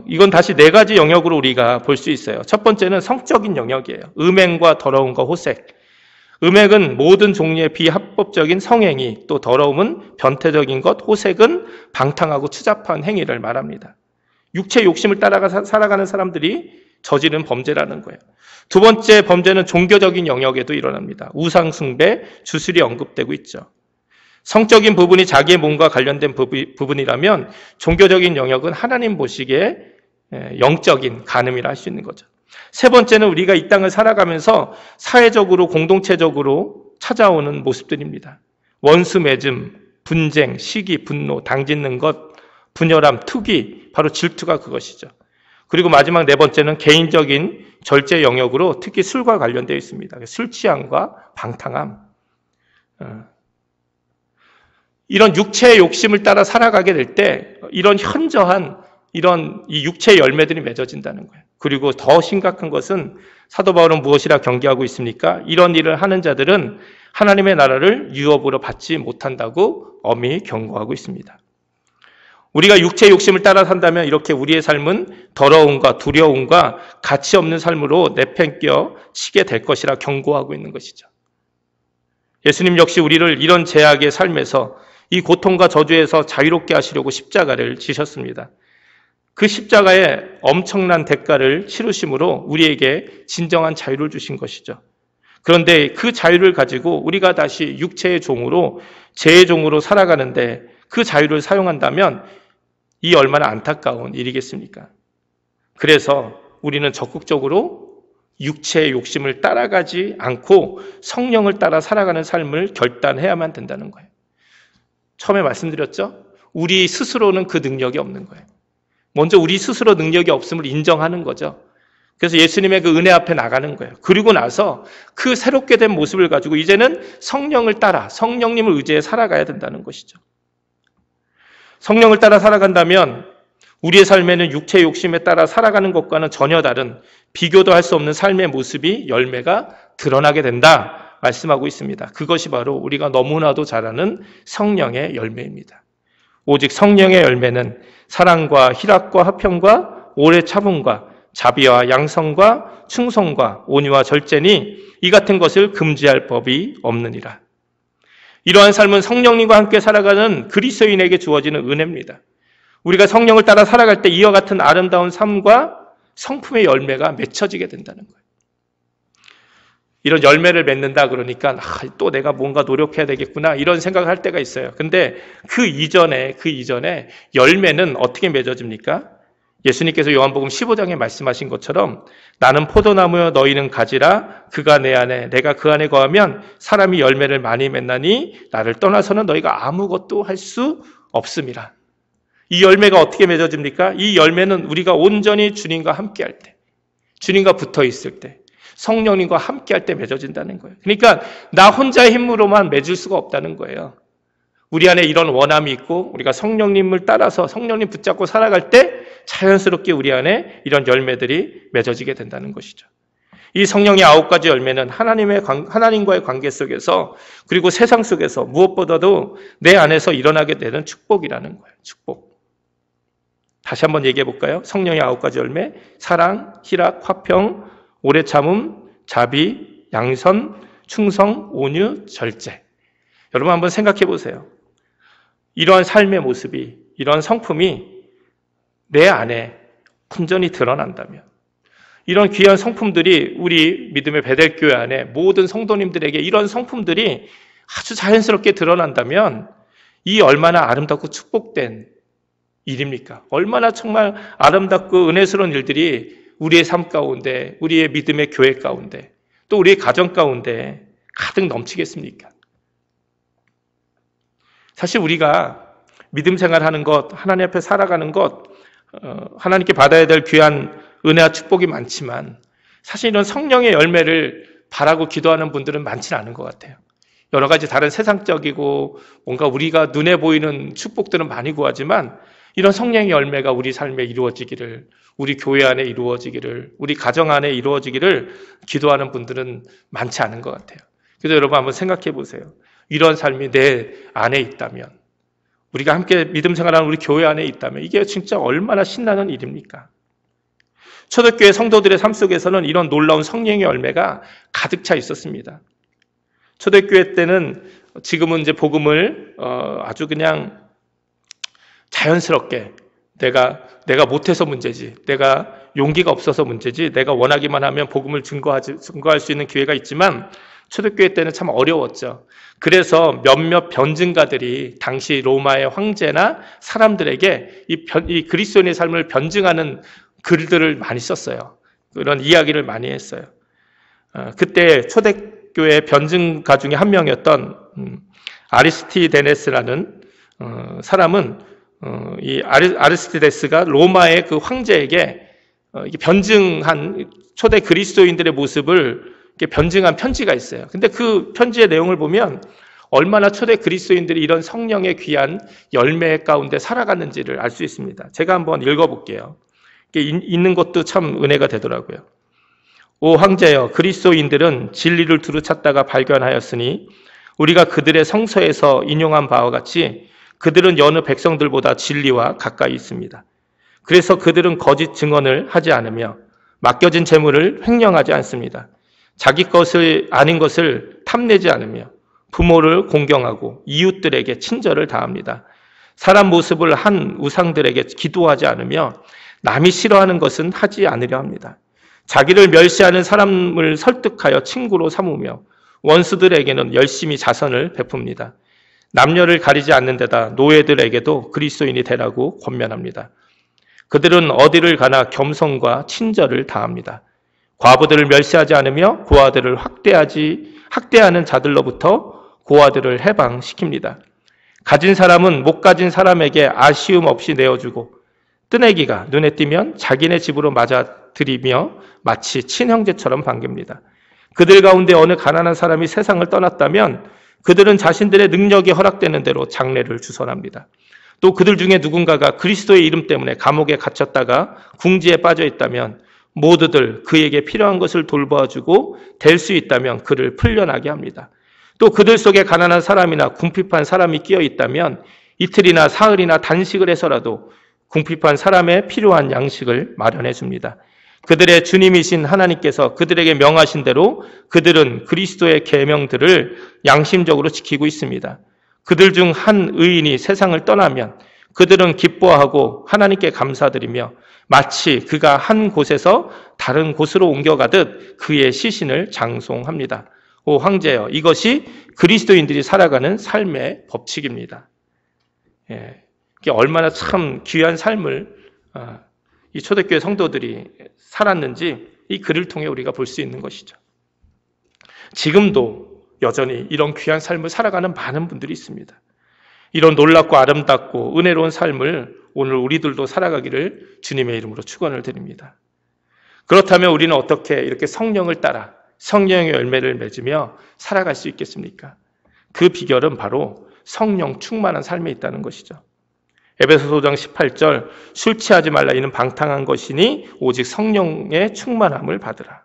이건 다시 4가지 영역으로 우리가 볼 수 있어요. 첫 번째는 성적인 영역이에요. 음행과 더러움과 호색. 음행은 모든 종류의 비합법적인 성행위, 또 더러움은 변태적인 것, 호색은 방탕하고 추잡한 행위를 말합니다. 육체 욕심을 따라가 살아가는 사람들이 저지른 범죄라는 거예요. 두 번째 범죄는 종교적인 영역에도 일어납니다. 우상 숭배, 주술이 언급되고 있죠. 성적인 부분이 자기의 몸과 관련된 부분이라면 종교적인 영역은 하나님 보시기에 영적인 간음이라 할 수 있는 거죠. 세 번째는 우리가 이 땅을 살아가면서 사회적으로 공동체적으로 찾아오는 모습들입니다. 원수 맺음, 분쟁, 시기, 분노, 당짓는 것, 분열함, 투기, 바로 질투가 그것이죠. 그리고 마지막 4번째는 개인적인 절제 영역으로 특히 술과 관련되어 있습니다. 술 취함과 방탕함. 이런 육체의 욕심을 따라 살아가게 될 때 이런 현저한 이 육체의 열매들이 맺어진다는 거예요. 그리고 더 심각한 것은 사도 바울은 무엇이라 경계하고 있습니까? 이런 일을 하는 자들은 하나님의 나라를 유업으로 받지 못한다고 엄히 경고하고 있습니다. 우리가 육체의 욕심을 따라 산다면 이렇게 우리의 삶은 더러움과 두려움과 가치 없는 삶으로 내팽겨 치게 될 것이라 경고하고 있는 것이죠. 예수님 역시 우리를 이런 죄악의 삶에서 이 고통과 저주에서 자유롭게 하시려고 십자가를 지셨습니다. 그 십자가의 엄청난 대가를 치르심으로 우리에게 진정한 자유를 주신 것이죠. 그런데 그 자유를 가지고 우리가 다시 육체의 종으로, 죄의 종으로 살아가는데 그 자유를 사용한다면 이 얼마나 안타까운 일이겠습니까? 그래서 우리는 적극적으로 육체의 욕심을 따라가지 않고 성령을 따라 살아가는 삶을 결단해야만 된다는 거예요. 처음에 말씀드렸죠? 우리 스스로는 그 능력이 없는 거예요. 먼저 우리 스스로 능력이 없음을 인정하는 거죠. 그래서 예수님의 그 은혜 앞에 나가는 거예요. 그리고 나서 그 새롭게 된 모습을 가지고 이제는 성령을 따라, 성령님을 의지해 살아가야 된다는 것이죠. 성령을 따라 살아간다면 우리의 삶에는 육체의 욕심에 따라 살아가는 것과는 전혀 다른, 비교도 할 수 없는 삶의 모습이, 열매가 드러나게 된다 말씀하고 있습니다. 그것이 바로 우리가 너무나도 잘 아는 성령의 열매입니다. 오직 성령의 열매는 사랑과 희락과 화평과 오래 참음과 자비와 양성과 충성과 온유와 절제니 이 같은 것을 금지할 법이 없느니라. 이러한 삶은 성령님과 함께 살아가는 그리스도인에게 주어지는 은혜입니다. 우리가 성령을 따라 살아갈 때 이와 같은 아름다운 삶과 성품의 열매가 맺혀지게 된다는 거예요. 이런 열매를 맺는다 그러니까 또 내가 뭔가 노력해야 되겠구나 이런 생각을 할 때가 있어요. 근데 그 이전에 열매는 어떻게 맺어집니까? 예수님께서 요한복음 15장에 말씀하신 것처럼 나는 포도나무여 너희는 가지라 그가 내 안에 내가 그 안에 거하면 사람이 열매를 많이 맺나니 나를 떠나서는 너희가 아무것도 할 수 없음이라. 이 열매가 어떻게 맺어집니까? 이 열매는 우리가 온전히 주님과 함께 할 때, 주님과 붙어 있을 때, 성령님과 함께 할 때 맺어진다는 거예요. 그러니까 나 혼자의 힘으로만 맺을 수가 없다는 거예요. 우리 안에 이런 원함이 있고 우리가 성령님을 따라서 성령님 붙잡고 살아갈 때 자연스럽게 우리 안에 이런 열매들이 맺어지게 된다는 것이죠. 이 성령의 9가지 열매는 하나님과의 관계 속에서 그리고 세상 속에서 무엇보다도 내 안에서 일어나게 되는 축복이라는 거예요. 축복. 다시 한번 얘기해 볼까요? 성령의 9가지 열매, 사랑, 희락, 화평, 오래 참음, 자비, 양선, 충성, 온유, 절제. 여러분 한번 생각해 보세요. 이러한 삶의 모습이, 이러한 성품이 내 안에 온전히 드러난다면, 이런 귀한 성품들이 우리 믿음의 베델교회 안에 모든 성도님들에게 이런 성품들이 아주 자연스럽게 드러난다면 이 얼마나 아름답고 축복된 일입니까? 얼마나 정말 아름답고 은혜스러운 일들이 우리의 삶 가운데, 우리의 믿음의 교회 가운데, 또 우리의 가정 가운데 가득 넘치겠습니까? 사실 우리가 믿음 생활하는 것, 하나님 앞에 살아가는 것, 하나님께 받아야 될 귀한 은혜와 축복이 많지만 사실 이런 성령의 열매를 바라고 기도하는 분들은 많지는 않은 것 같아요. 여러 가지 다른 세상적이고 뭔가 우리가 눈에 보이는 축복들은 많이 구하지만 이런 성령의 열매가 우리 삶에 이루어지기를, 우리 교회 안에 이루어지기를, 우리 가정 안에 이루어지기를 기도하는 분들은 많지 않은 것 같아요. 그래서 여러분 한번 생각해 보세요. 이런 삶이 내 안에 있다면, 우리가 함께 믿음 생활하는 우리 교회 안에 있다면 이게 진짜 얼마나 신나는 일입니까? 초대교회 성도들의 삶 속에서는 이런 놀라운 성령의 열매가 가득 차 있었습니다. 초대교회 때는 지금은 이제 복음을 아주 그냥 자연스럽게 내가 못해서 문제지, 내가 용기가 없어서 문제지, 내가 원하기만 하면 복음을 증거할 수 있는 기회가 있지만 초대교회 때는 참 어려웠죠. 그래서 몇몇 변증가들이 당시 로마의 황제나 사람들에게 이 그리스도인의 삶을 변증하는 글들을 많이 썼어요. 그런 이야기를 많이 했어요. 그때 초대교회 변증가 중에 한 명이었던 아리스티데네스라는 사람은 이 아리스티데스가 로마의 그 황제에게 변증한 초대 그리스도인들의 모습을 변증한 편지가 있어요. 근데 그 편지의 내용을 보면 얼마나 초대 그리스도인들이 이런 성령의 귀한 열매 가운데 살아갔는지를 알 수 있습니다. 제가 한번 읽어볼게요. 읽는 것도 참 은혜가 되더라고요. 오 황제여, 그리스도인들은 진리를 두루 찾다가 발견하였으니 우리가 그들의 성서에서 인용한 바와 같이 그들은 여느 백성들보다 진리와 가까이 있습니다. 그래서 그들은 거짓 증언을 하지 않으며 맡겨진 재물을 횡령하지 않습니다. 자기 것을 아닌 것을 탐내지 않으며 부모를 공경하고 이웃들에게 친절을 다합니다. 사람 모습을 한 우상들에게 기도하지 않으며 남이 싫어하는 것은 하지 않으려 합니다. 자기를 멸시하는 사람을 설득하여 친구로 삼으며 원수들에게는 열심히 자선을 베풉니다. 남녀를 가리지 않는 데다 노예들에게도 그리스도인이 되라고 권면합니다. 그들은 어디를 가나 겸손과 친절을 다합니다. 과부들을 멸시하지 않으며 고아들을 학대하는 자들로부터 고아들을 해방시킵니다. 가진 사람은 못 가진 사람에게 아쉬움 없이 내어주고 뜨내기가 눈에 띄면 자기네 집으로 맞아들이며 마치 친형제처럼 반깁니다. 그들 가운데 어느 가난한 사람이 세상을 떠났다면 그들은 자신들의 능력이 허락되는 대로 장례를 주선합니다. 또 그들 중에 누군가가 그리스도의 이름 때문에 감옥에 갇혔다가 궁지에 빠져 있다면 모두들 그에게 필요한 것을 돌봐주고 될 수 있다면 그를 풀려나게 합니다. 또 그들 속에 가난한 사람이나 궁핍한 사람이 끼어 있다면 이틀이나 사흘이나 단식을 해서라도 궁핍한 사람의 필요한 양식을 마련해 줍니다. 그들의 주님이신 하나님께서 그들에게 명하신 대로 그들은 그리스도의 계명들을 양심적으로 지키고 있습니다. 그들 중 한 의인이 세상을 떠나면 그들은 기뻐하고 하나님께 감사드리며 마치 그가 한 곳에서 다른 곳으로 옮겨가듯 그의 시신을 장송합니다. 오 황제여, 이것이 그리스도인들이 살아가는 삶의 법칙입니다. 이게 얼마나 참 귀한 삶을 이 초대교회 성도들이 살았는지 이 글을 통해 우리가 볼 수 있는 것이죠. 지금도 여전히 이런 귀한 삶을 살아가는 많은 분들이 있습니다. 이런 놀랍고 아름답고 은혜로운 삶을 오늘 우리들도 살아가기를 주님의 이름으로 축원을 드립니다. 그렇다면 우리는 어떻게 이렇게 성령을 따라 성령의 열매를 맺으며 살아갈 수 있겠습니까? 그 비결은 바로 성령 충만한 삶에 있다는 것이죠. 에베소서 5장 18절 술 취하지 말라 이는 방탕한 것이니 오직 성령의 충만함을 받으라.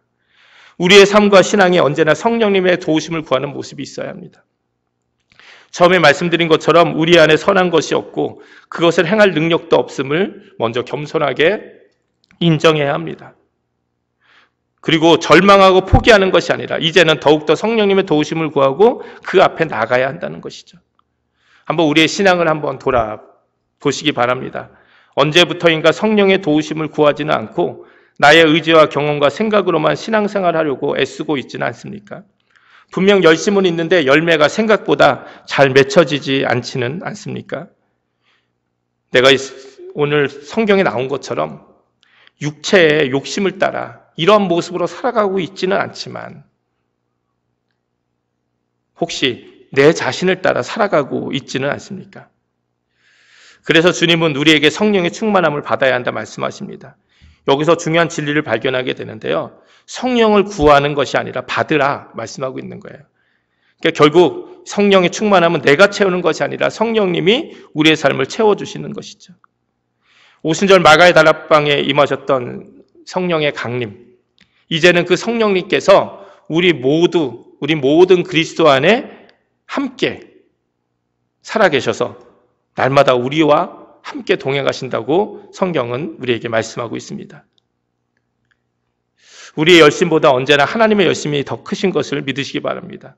우리의 삶과 신앙에 언제나 성령님의 도우심을 구하는 모습이 있어야 합니다. 처음에 말씀드린 것처럼 우리 안에 선한 것이 없고 그것을 행할 능력도 없음을 먼저 겸손하게 인정해야 합니다. 그리고 절망하고 포기하는 것이 아니라 이제는 더욱더 성령님의 도우심을 구하고 그 앞에 나가야 한다는 것이죠. 한번 우리의 신앙을 한번 돌아보시기 바랍니다. 언제부터인가 성령의 도우심을 구하지는 않고 나의 의지와 경험과 생각으로만 신앙생활하려고 애쓰고 있지는 않습니까? 분명 열심은 있는데 열매가 생각보다 잘 맺혀지지 않지는 않습니까? 내가 오늘 성경에 나온 것처럼 육체의 욕심을 따라 이러한 모습으로 살아가고 있지는 않지만 혹시 내 자신을 따라 살아가고 있지는 않습니까? 그래서 주님은 우리에게 성령의 충만함을 받아야 한다 말씀하십니다. 여기서 중요한 진리를 발견하게 되는데요. 성령을 구하는 것이 아니라 받으라 말씀하고 있는 거예요. 그러니까 결국 성령의 충만함은 내가 채우는 것이 아니라 성령님이 우리의 삶을 채워주시는 것이죠. 오순절 마가의 다락방에 임하셨던 성령의 강림, 이제는 그 성령님께서 우리 모든 그리스도 안에 함께 살아계셔서 날마다 우리와 함께 동행하신다고 성경은 우리에게 말씀하고 있습니다. 우리의 열심보다 언제나 하나님의 열심이 더 크신 것을 믿으시기 바랍니다.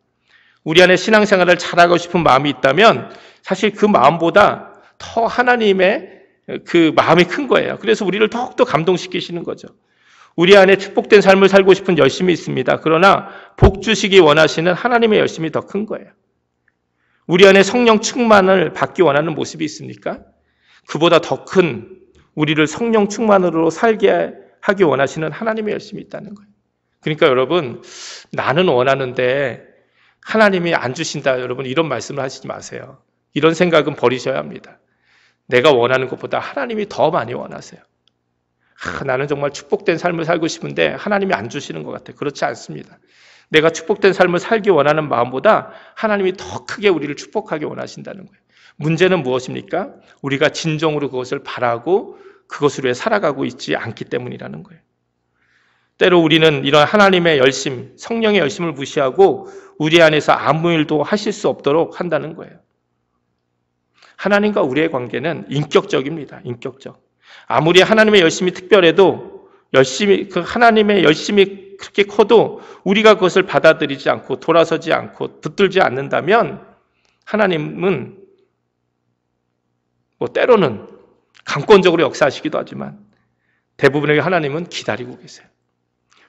우리 안에 신앙생활을 잘하고 싶은 마음이 있다면 사실 그 마음보다 더 하나님의 그 마음이 큰 거예요. 그래서 우리를 더욱더 감동시키시는 거죠. 우리 안에 축복된 삶을 살고 싶은 열심이 있습니다. 그러나 복 주시기 원하시는 하나님의 열심이 더 큰 거예요. 우리 안에 성령 충만을 받기 원하는 모습이 있습니까? 그보다 더 큰 우리를 성령 충만으로 살게 하기 원하시는 하나님의 열심이 있다는 거예요. 그러니까 여러분, 나는 원하는데 하나님이 안 주신다. 여러분, 이런 말씀을 하시지 마세요. 이런 생각은 버리셔야 합니다. 내가 원하는 것보다 하나님이 더 많이 원하세요. 나는 정말 축복된 삶을 살고 싶은데 하나님이 안 주시는 것 같아요. 그렇지 않습니다. 내가 축복된 삶을 살기 원하는 마음보다 하나님이 더 크게 우리를 축복하기 원하신다는 거예요. 문제는 무엇입니까? 우리가 진정으로 그것을 바라고 그것을 위해 살아가고 있지 않기 때문이라는 거예요. 때로 우리는 이런 하나님의 열심, 성령의 열심을 무시하고 우리 안에서 아무 일도 하실 수 없도록 한다는 거예요. 하나님과 우리의 관계는 인격적입니다. 인격적. 아무리 하나님의 열심이 특별해도 그 하나님의 열심이 그렇게 커도 우리가 그것을 받아들이지 않고 돌아서지 않고 붙들지 않는다면 하나님은 때로는 강권적으로 역사하시기도 하지만 대부분의 하나님은 기다리고 계세요.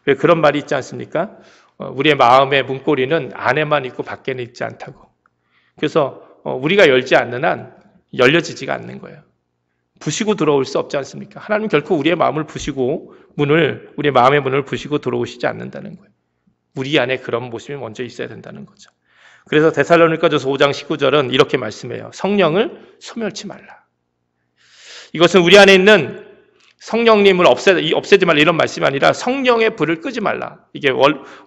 왜 그런 말이 있지 않습니까? 우리의 마음의 문고리는 안에만 있고 밖에는 있지 않다고. 그래서 우리가 열지 않는 한 열려지지가 않는 거예요. 부시고 들어올 수 없지 않습니까? 하나님 결코 우리의 마음을 부시고 우리의 마음의 문을 부시고 들어오시지 않는다는 거예요. 우리 안에 그런 모습이 먼저 있어야 된다는 거죠. 그래서 데살로니가전서 5장 19절은 이렇게 말씀해요. 성령을 소멸치 말라. 이것은 우리 안에 있는 성령님을 없애지 말라 이런 말씀이 아니라 성령의 불을 끄지 말라. 이게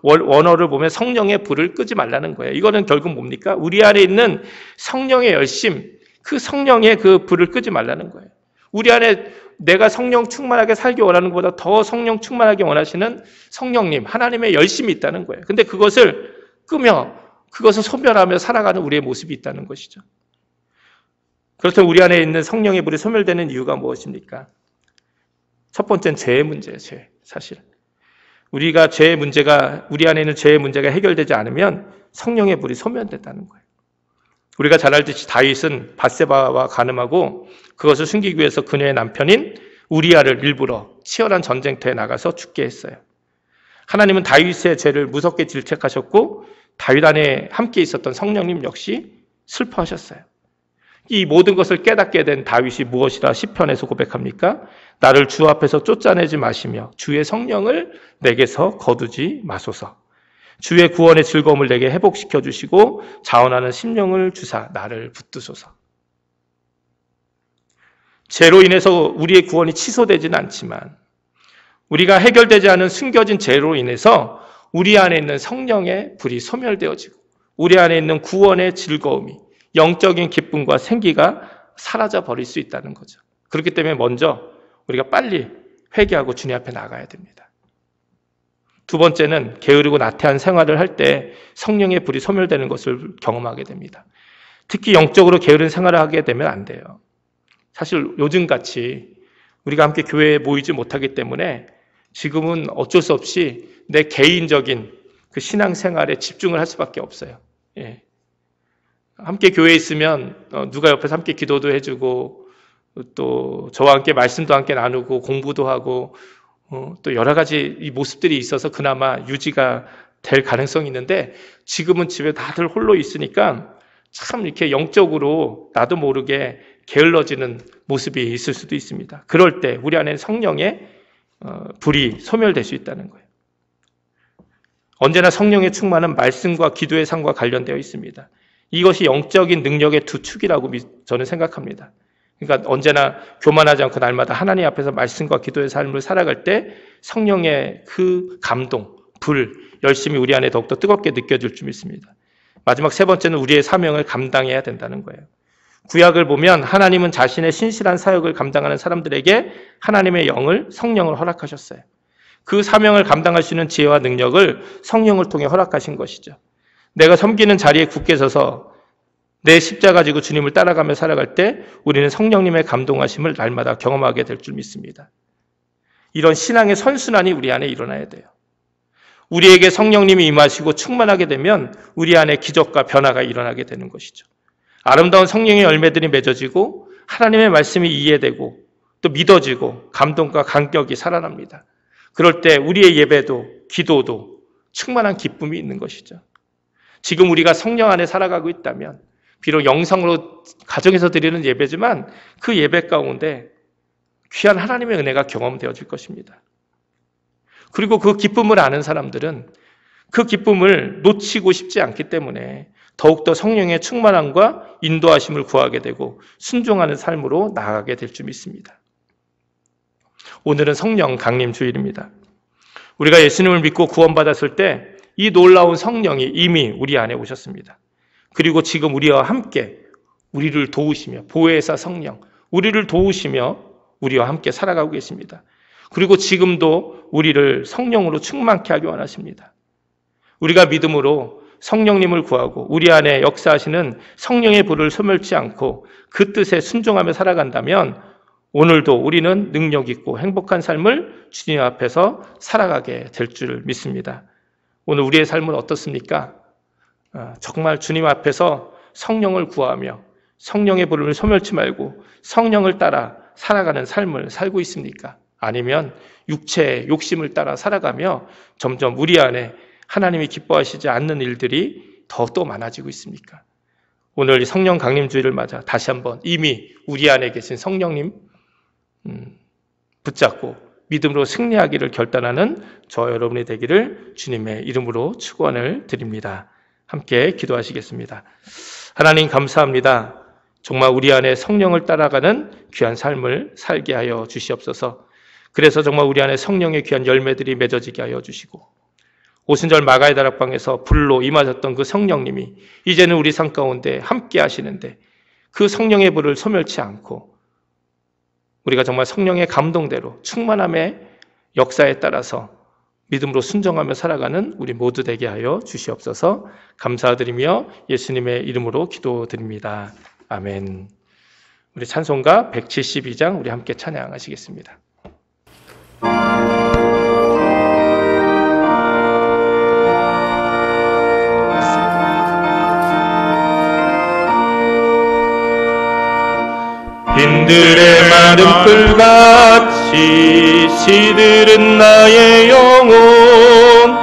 원어를 보면 성령의 불을 끄지 말라는 거예요. 이거는 결국 뭡니까? 우리 안에 있는 성령의 열심, 그 성령의 그 불을 끄지 말라는 거예요. 우리 안에 내가 성령 충만하게 살기 원하는 것보다 더 성령 충만하게 원하시는 성령님, 하나님의 열심이 있다는 거예요. 근데 그것을 끄며 그것을 소멸하며 살아가는 우리의 모습이 있다는 것이죠. 그렇다면 우리 안에 있는 성령의 불이 소멸되는 이유가 무엇입니까? 첫 번째는 죄의 문제예요. 죄. 사실 우리 안에 있는 죄의 문제가 해결되지 않으면 성령의 불이 소멸된다는 거예요. 우리가 잘 알듯이 다윗은 밧세바와 간음하고 그것을 숨기기 위해서 그녀의 남편인 우리아를 일부러 치열한 전쟁터에 나가서 죽게 했어요. 하나님은 다윗의 죄를 무섭게 질책하셨고 다윗 안에 함께 있었던 성령님 역시 슬퍼하셨어요. 이 모든 것을 깨닫게 된 다윗이 무엇이라 시편에서 고백합니까? 나를 주 앞에서 쫓아내지 마시며 주의 성령을 내게서 거두지 마소서. 주의 구원의 즐거움을 내게 회복시켜 주시고 자원하는 심령을 주사 나를 붙드소서. 죄로 인해서 우리의 구원이 취소되지는 않지만 우리가 해결되지 않은 숨겨진 죄로 인해서 우리 안에 있는 성령의 불이 소멸되어지고 우리 안에 있는 구원의 즐거움이 영적인 기쁨과 생기가 사라져 버릴 수 있다는 거죠. 그렇기 때문에 먼저 우리가 빨리 회개하고 주님 앞에 나가야 됩니다. 두 번째는 게으르고 나태한 생활을 할 때 성령의 불이 소멸되는 것을 경험하게 됩니다. 특히 영적으로 게으른 생활을 하게 되면 안 돼요. 사실 요즘같이 우리가 함께 교회에 모이지 못하기 때문에 지금은 어쩔 수 없이 내 개인적인 그 신앙생활에 집중을 할 수밖에 없어요. 예. 함께 교회에 있으면 누가 옆에서 함께 기도도 해주고 또 저와 함께 말씀도 함께 나누고 공부도 하고 또 여러 가지 이 모습들이 있어서 그나마 유지가 될 가능성이 있는데 지금은 집에 다들 홀로 있으니까 참 이렇게 영적으로 나도 모르게 게을러지는 모습이 있을 수도 있습니다. 그럴 때 우리 안에 성령의 불이 소멸될 수 있다는 거예요. 언제나 성령의 충만은 말씀과 기도의 삶과 관련되어 있습니다. 이것이 영적인 능력의 두 축이라고 저는 생각합니다. 그러니까 언제나 교만하지 않고 날마다 하나님 앞에서 말씀과 기도의 삶을 살아갈 때 성령의 그 감동, 불, 열심히 우리 안에 더욱더 뜨겁게 느껴질 줄 믿습니다. 마지막 세 번째는 우리의 사명을 감당해야 된다는 거예요. 구약을 보면 하나님은 자신의 신실한 사역을 감당하는 사람들에게 하나님의 영을, 성령을 허락하셨어요. 그 사명을 감당할 수 있는 지혜와 능력을 성령을 통해 허락하신 것이죠. 내가 섬기는 자리에 굳게 서서 내 십자가 지고 주님을 따라가며 살아갈 때 우리는 성령님의 감동하심을 날마다 경험하게 될 줄 믿습니다. 이런 신앙의 선순환이 우리 안에 일어나야 돼요. 우리에게 성령님이 임하시고 충만하게 되면 우리 안에 기적과 변화가 일어나게 되는 것이죠. 아름다운 성령의 열매들이 맺어지고 하나님의 말씀이 이해되고 또 믿어지고 감동과 감격이 살아납니다. 그럴 때 우리의 예배도 기도도 충만한 기쁨이 있는 것이죠. 지금 우리가 성령 안에 살아가고 있다면 비록 영상으로 가정에서 드리는 예배지만 그 예배 가운데 귀한 하나님의 은혜가 경험되어질 것입니다. 그리고 그 기쁨을 아는 사람들은 그 기쁨을 놓치고 싶지 않기 때문에 더욱더 성령의 충만함과 인도하심을 구하게 되고 순종하는 삶으로 나아가게 될 줄 믿습니다. 오늘은 성령 강림 주일입니다. 우리가 예수님을 믿고 구원받았을 때 이 놀라운 성령이 이미 우리 안에 오셨습니다. 그리고 지금 우리와 함께 우리를 도우시며 보혜사 성령, 우리를 도우시며 우리와 함께 살아가고 계십니다. 그리고 지금도 우리를 성령으로 충만케 하기 원하십니다. 우리가 믿음으로 성령님을 구하고 우리 안에 역사하시는 성령의 불을 소멸치 않고 그 뜻에 순종하며 살아간다면 오늘도 우리는 능력 있고 행복한 삶을 주님 앞에서 살아가게 될 줄 믿습니다. 오늘 우리의 삶은 어떻습니까? 정말 주님 앞에서 성령을 구하며 성령의 불을 소멸치 말고 성령을 따라 살아가는 삶을 살고 있습니까? 아니면 육체의 욕심을 따라 살아가며 점점 우리 안에 하나님이 기뻐하시지 않는 일들이 더욱더 많아지고 있습니까? 오늘 이 성령 강림주의를 맞아 다시 한번 이미 우리 안에 계신 성령님 붙잡고 믿음으로 승리하기를 결단하는 저와 여러분이 되기를 주님의 이름으로 축원을 드립니다. 함께 기도하시겠습니다. 하나님 감사합니다. 정말 우리 안에 성령을 따라가는 귀한 삶을 살게 하여 주시옵소서. 그래서 정말 우리 안에 성령의 귀한 열매들이 맺어지게 하여 주시고 오순절 마가의 다락방에서 불로 임하셨던 그 성령님이 이제는 우리 삶 가운데 함께 하시는데 그 성령의 불을 소멸치 않고 우리가 정말 성령의 감동대로 충만함의 역사에 따라서 믿음으로 순종하며 살아가는 우리 모두 되게 하여 주시옵소서. 감사드리며 예수님의 이름으로 기도드립니다. 아멘. 우리 찬송가 172장 우리 함께 찬양하시겠습니다. 빈들의 마른 풀같이 시들은 나의 영혼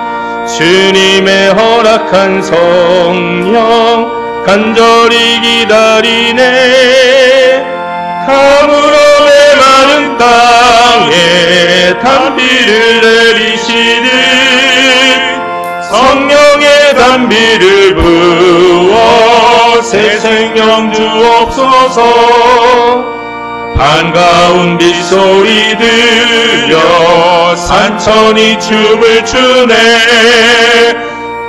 주님의 허락한 성령 간절히 기다리네 가물어 메마른 땅에 단비를 내리시듯 성령의 단비를 부어 새 생명 주옵소서. 반가운 빗소리 들려 산천이 춤을 추네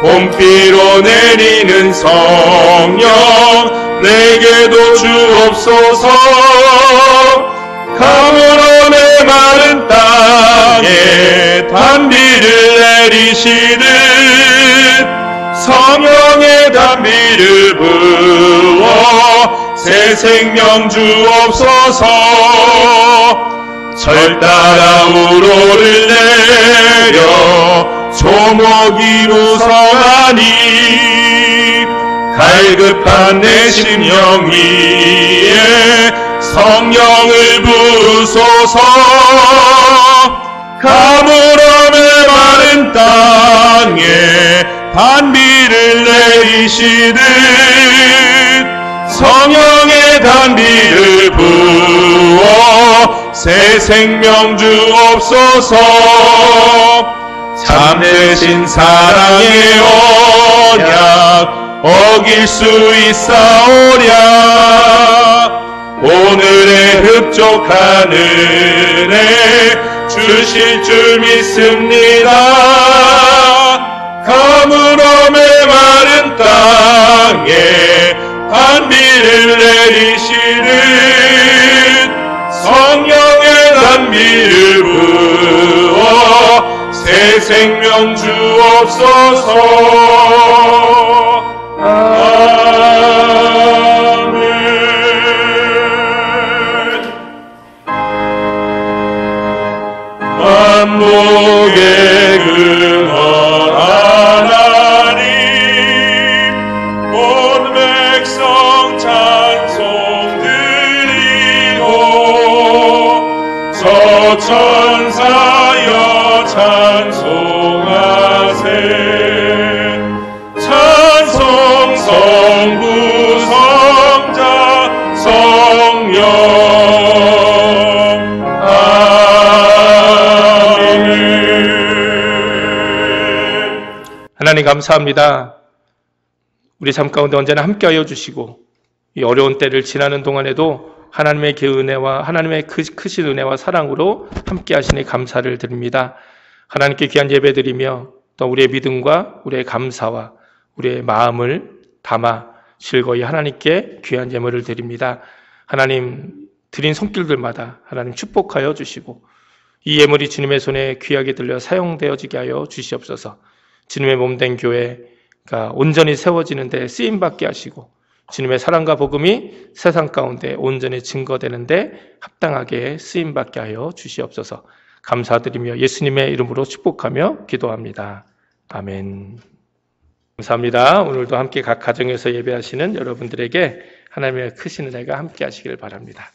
봄비로 내리는 성령 내게도 주옵소서. 가물어 메마른 땅에 단비를 내리시듯 성령의 단비를 부어 새 생명 주옵소서. 절 따라 우로를 내려 조목이 우성하니 갈급한 내 심령 위에 성령을 부으소서. 가물어 메마른 땅에
단비를 내리시듯 성령의 단비를 부어 새 생명 주옵소서. 참되신 사랑의 언약 어길 수 있사오랴. 오늘의 흡족한 은혜 주실 줄 믿습니다. 가물어 메마른 땅에 단비를 내리시는 성령의 단비를 부어 새 생명 주옵소서. 아멘. 만복의 근원 하나님 온 백성 찬송 드리고 저천사여 찬송하세. 찬송 성부 성자 성령.
하나님 감사합니다. 우리 삶 가운데 언제나 함께하여 주시고 이 어려운 때를 지나는 동안에도 하나님의 그 은혜와 하나님의 크신 은혜와 사랑으로 함께하시니 감사를 드립니다. 하나님께 귀한 예배드리며 또 우리의 믿음과 우리의 감사와 우리의 마음을 담아 즐거이 하나님께 귀한 예물을 드립니다. 하나님 드린 손길들마다 하나님 축복하여 주시고 이 예물이 주님의 손에 귀하게 들려 사용되어지게 하여 주시옵소서. 주님의 몸된 교회가 온전히 세워지는 데 쓰임받게 하시고 주님의 사랑과 복음이 세상 가운데 온전히 증거되는 데 합당하게 쓰임받게 하여 주시옵소서. 감사드리며 예수님의 이름으로 축복하며 기도합니다. 아멘. 감사합니다. 오늘도 함께 각 가정에서 예배하시는 여러분들에게 하나님의 크신 은혜가 함께 하시길 바랍니다.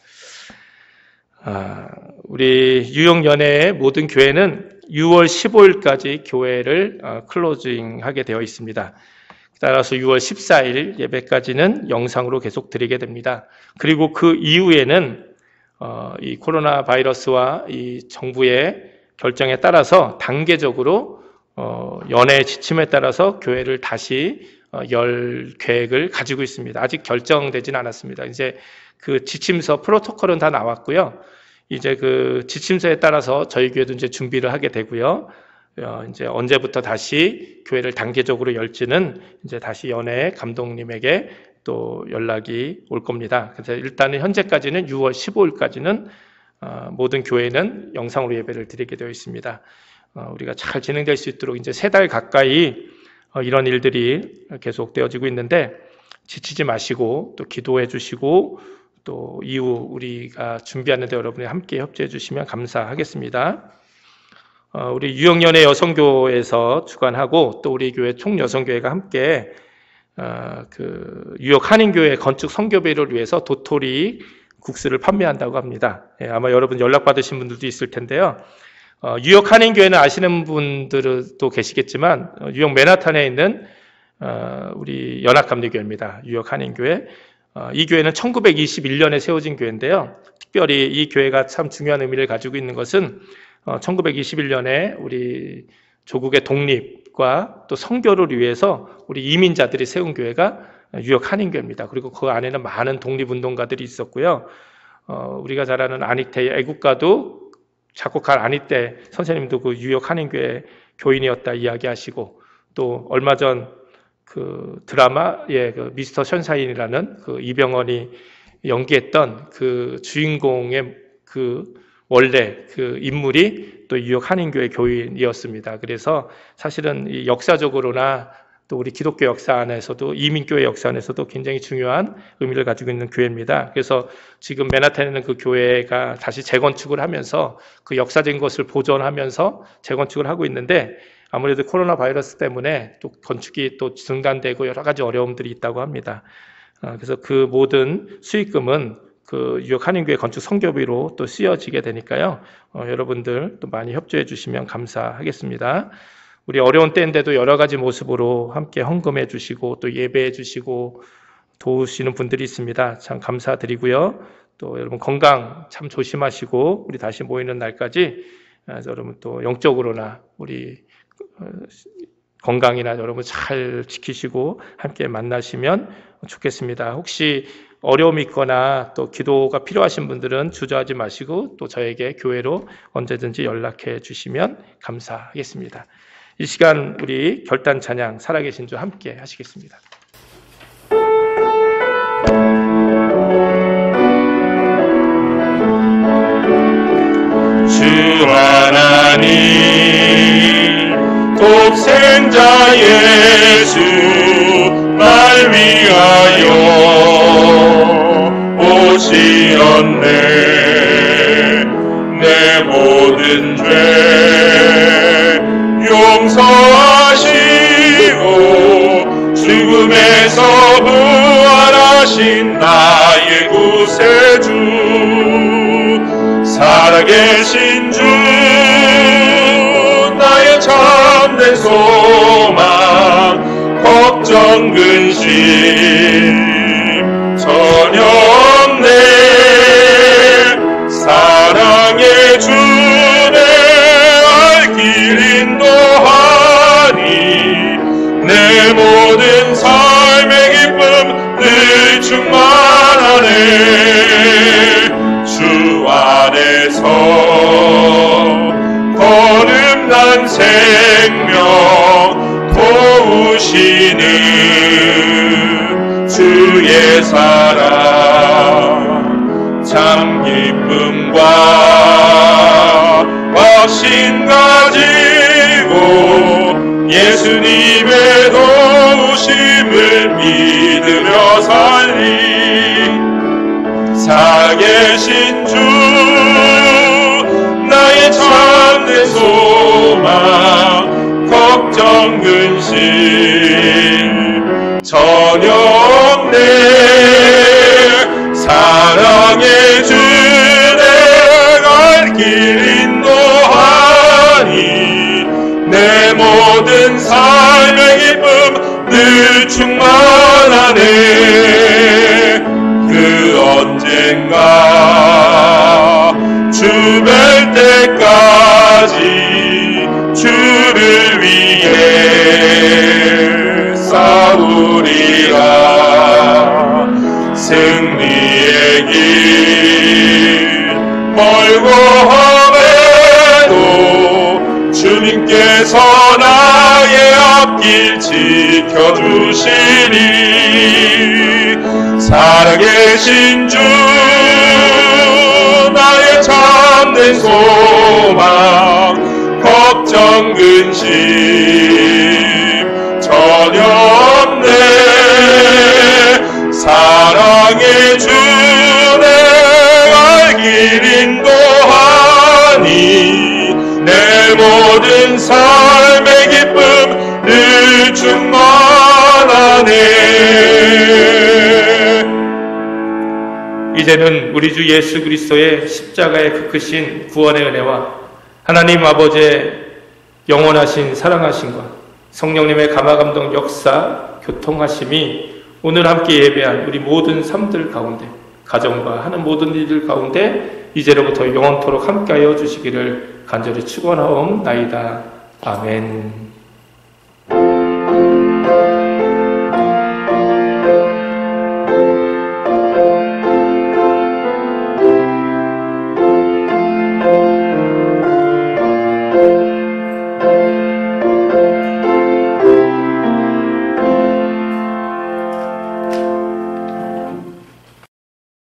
우리 유용연회의 모든 교회는 6월 15일까지 교회를 클로징하게 되어 있습니다. 따라서 6월 14일 예배까지는 영상으로 계속 드리게 됩니다. 그리고 그 이후에는 이 코로나 바이러스와 이 정부의 결정에 따라서 단계적으로 연회의 지침에 따라서 교회를 다시 열 계획을 가지고 있습니다. 아직 결정되지는 않았습니다. 이제 그 지침서 프로토콜은 다 나왔고요. 이제 그 지침서에 따라서 저희 교회도 이제 준비를 하게 되고요. 이제 언제부터 다시 교회를 단계적으로 열지는 이제 다시 연회 감독님에게 또 연락이 올 겁니다. 그래서 일단은 현재까지는 6월 15일까지는 모든 교회는 영상으로 예배를 드리게 되어 있습니다. 우리가 잘 진행될 수 있도록 이제 3달 가까이 이런 일들이 계속되어지고 있는데 지치지 마시고 또 기도해 주시고 또 이후 우리가 준비하는 데 여러분이 함께 협조해 주시면 감사하겠습니다. 우리 유영연의 여성교회에서 주관하고 또 우리 교회 총여성교회가 함께 그 뉴욕 한인교회 건축 선교비를 위해서 도토리 국수를 판매한다고 합니다. 아마 여러분 연락 받으신 분들도 있을 텐데요. 뉴욕 한인교회는 아시는 분들도 계시겠지만 뉴욕 맨하탄에 있는 우리 연합감리교회입니다. 뉴욕 한인교회. 이 교회는 1921년에 세워진 교회인데요. 특별히 이 교회가 참 중요한 의미를 가지고 있는 것은 1921년에 우리 조국의 독립과 또 선교를 위해서 우리 이민자들이 세운 교회가 뉴욕 한인교회입니다. 그리고 그 안에는 많은 독립운동가들이 있었고요. 우리가 잘 아는 아닉테의 애국가도 작곡한 아닉테 선생님도 그 뉴욕 한인교회 교인이었다 이야기하시고 또 얼마 전 그 드라마의 그 미스터 션샤인이라는 그 이병헌이 연기했던 그 주인공의 그 원래 그 인물이 또 뉴욕 한인교회 교인이었습니다. 그래서 사실은 이 역사적으로나 또 우리 기독교 역사 안에서도 이민교회 역사 안에서도 굉장히 중요한 의미를 가지고 있는 교회입니다. 그래서 지금 맨하탄에 있는 그 교회가 다시 재건축을 하면서 그 역사적인 것을 보존하면서 재건축을 하고 있는데 아무래도 코로나 바이러스 때문에 또 건축이 또 중단되고 여러 가지 어려움들이 있다고 합니다. 그래서 그 모든 수익금은 그 뉴욕 한인교회 건축 선교비로 또 쓰여지게 되니까요. 여러분들 또 많이 협조해 주시면 감사하겠습니다. 우리 어려운 때인데도 여러 가지 모습으로 함께 헌금해 주시고 또 예배해 주시고 도우시는 분들이 있습니다. 참 감사드리고요. 또 여러분 건강 참 조심하시고 우리 다시 모이는 날까지 여러분 또 영적으로나 우리 건강이나 여러분 잘 지키시고 함께 만나시면 좋겠습니다. 혹시 어려움이 있거나 또 기도가 필요하신 분들은 주저하지 마시고 또 저에게 교회로 언제든지 연락해 주시면 감사하겠습니다. 이 시간 우리 결단 찬양 살아계신 주 함께 하시겠습니다.
주 하나님 독생자 예수 날 위하여 오시었네. 내 모든 죄 용서하시고 죽음에서 부활하신 나의 구세주 살아계신 주 나의 참된 소망 걱정 근심 전혀 없네. 사랑의 주내 알 길 인도하니 내 모든 삶의 기쁨 늘 충만하네. 주 안에서 거듭난 생명 도우시는 주의 사랑 참 기쁨과 확신 가지고 예수님의 도우심을 믿으며 살리. 살아계신 주 나의 참된 소망 걱정 근심 전혀 없네. 사랑의 주 내가 길 인도하니 내 모든 삶의 기쁨 늘 충만하네. 그 언젠가 주 뵐 때까지 주를 위해 싸우리라. 승리의 길 멀고 험해도 주님께서 나의 앞길 지켜주시리. 살아계신 주 나의 참된 소망 걱정 근심 전혀 없네. 사랑의 주 내 길 인도하니 내 모든 삶의 기쁨 늘 충만하네.
이제는 우리 주 예수 그리스도의 십자가의 그 크신 구원의 은혜와 하나님 아버지의 영원하신 사랑하심과 성령님의 감화감동 역사 교통하심이 오늘 함께 예배한 우리 모든 삶들 가운데 가정과 하는 모든 일들 가운데 이제로부터 영원토록 함께하여 주시기를 간절히 축원하옵나이다. 아멘.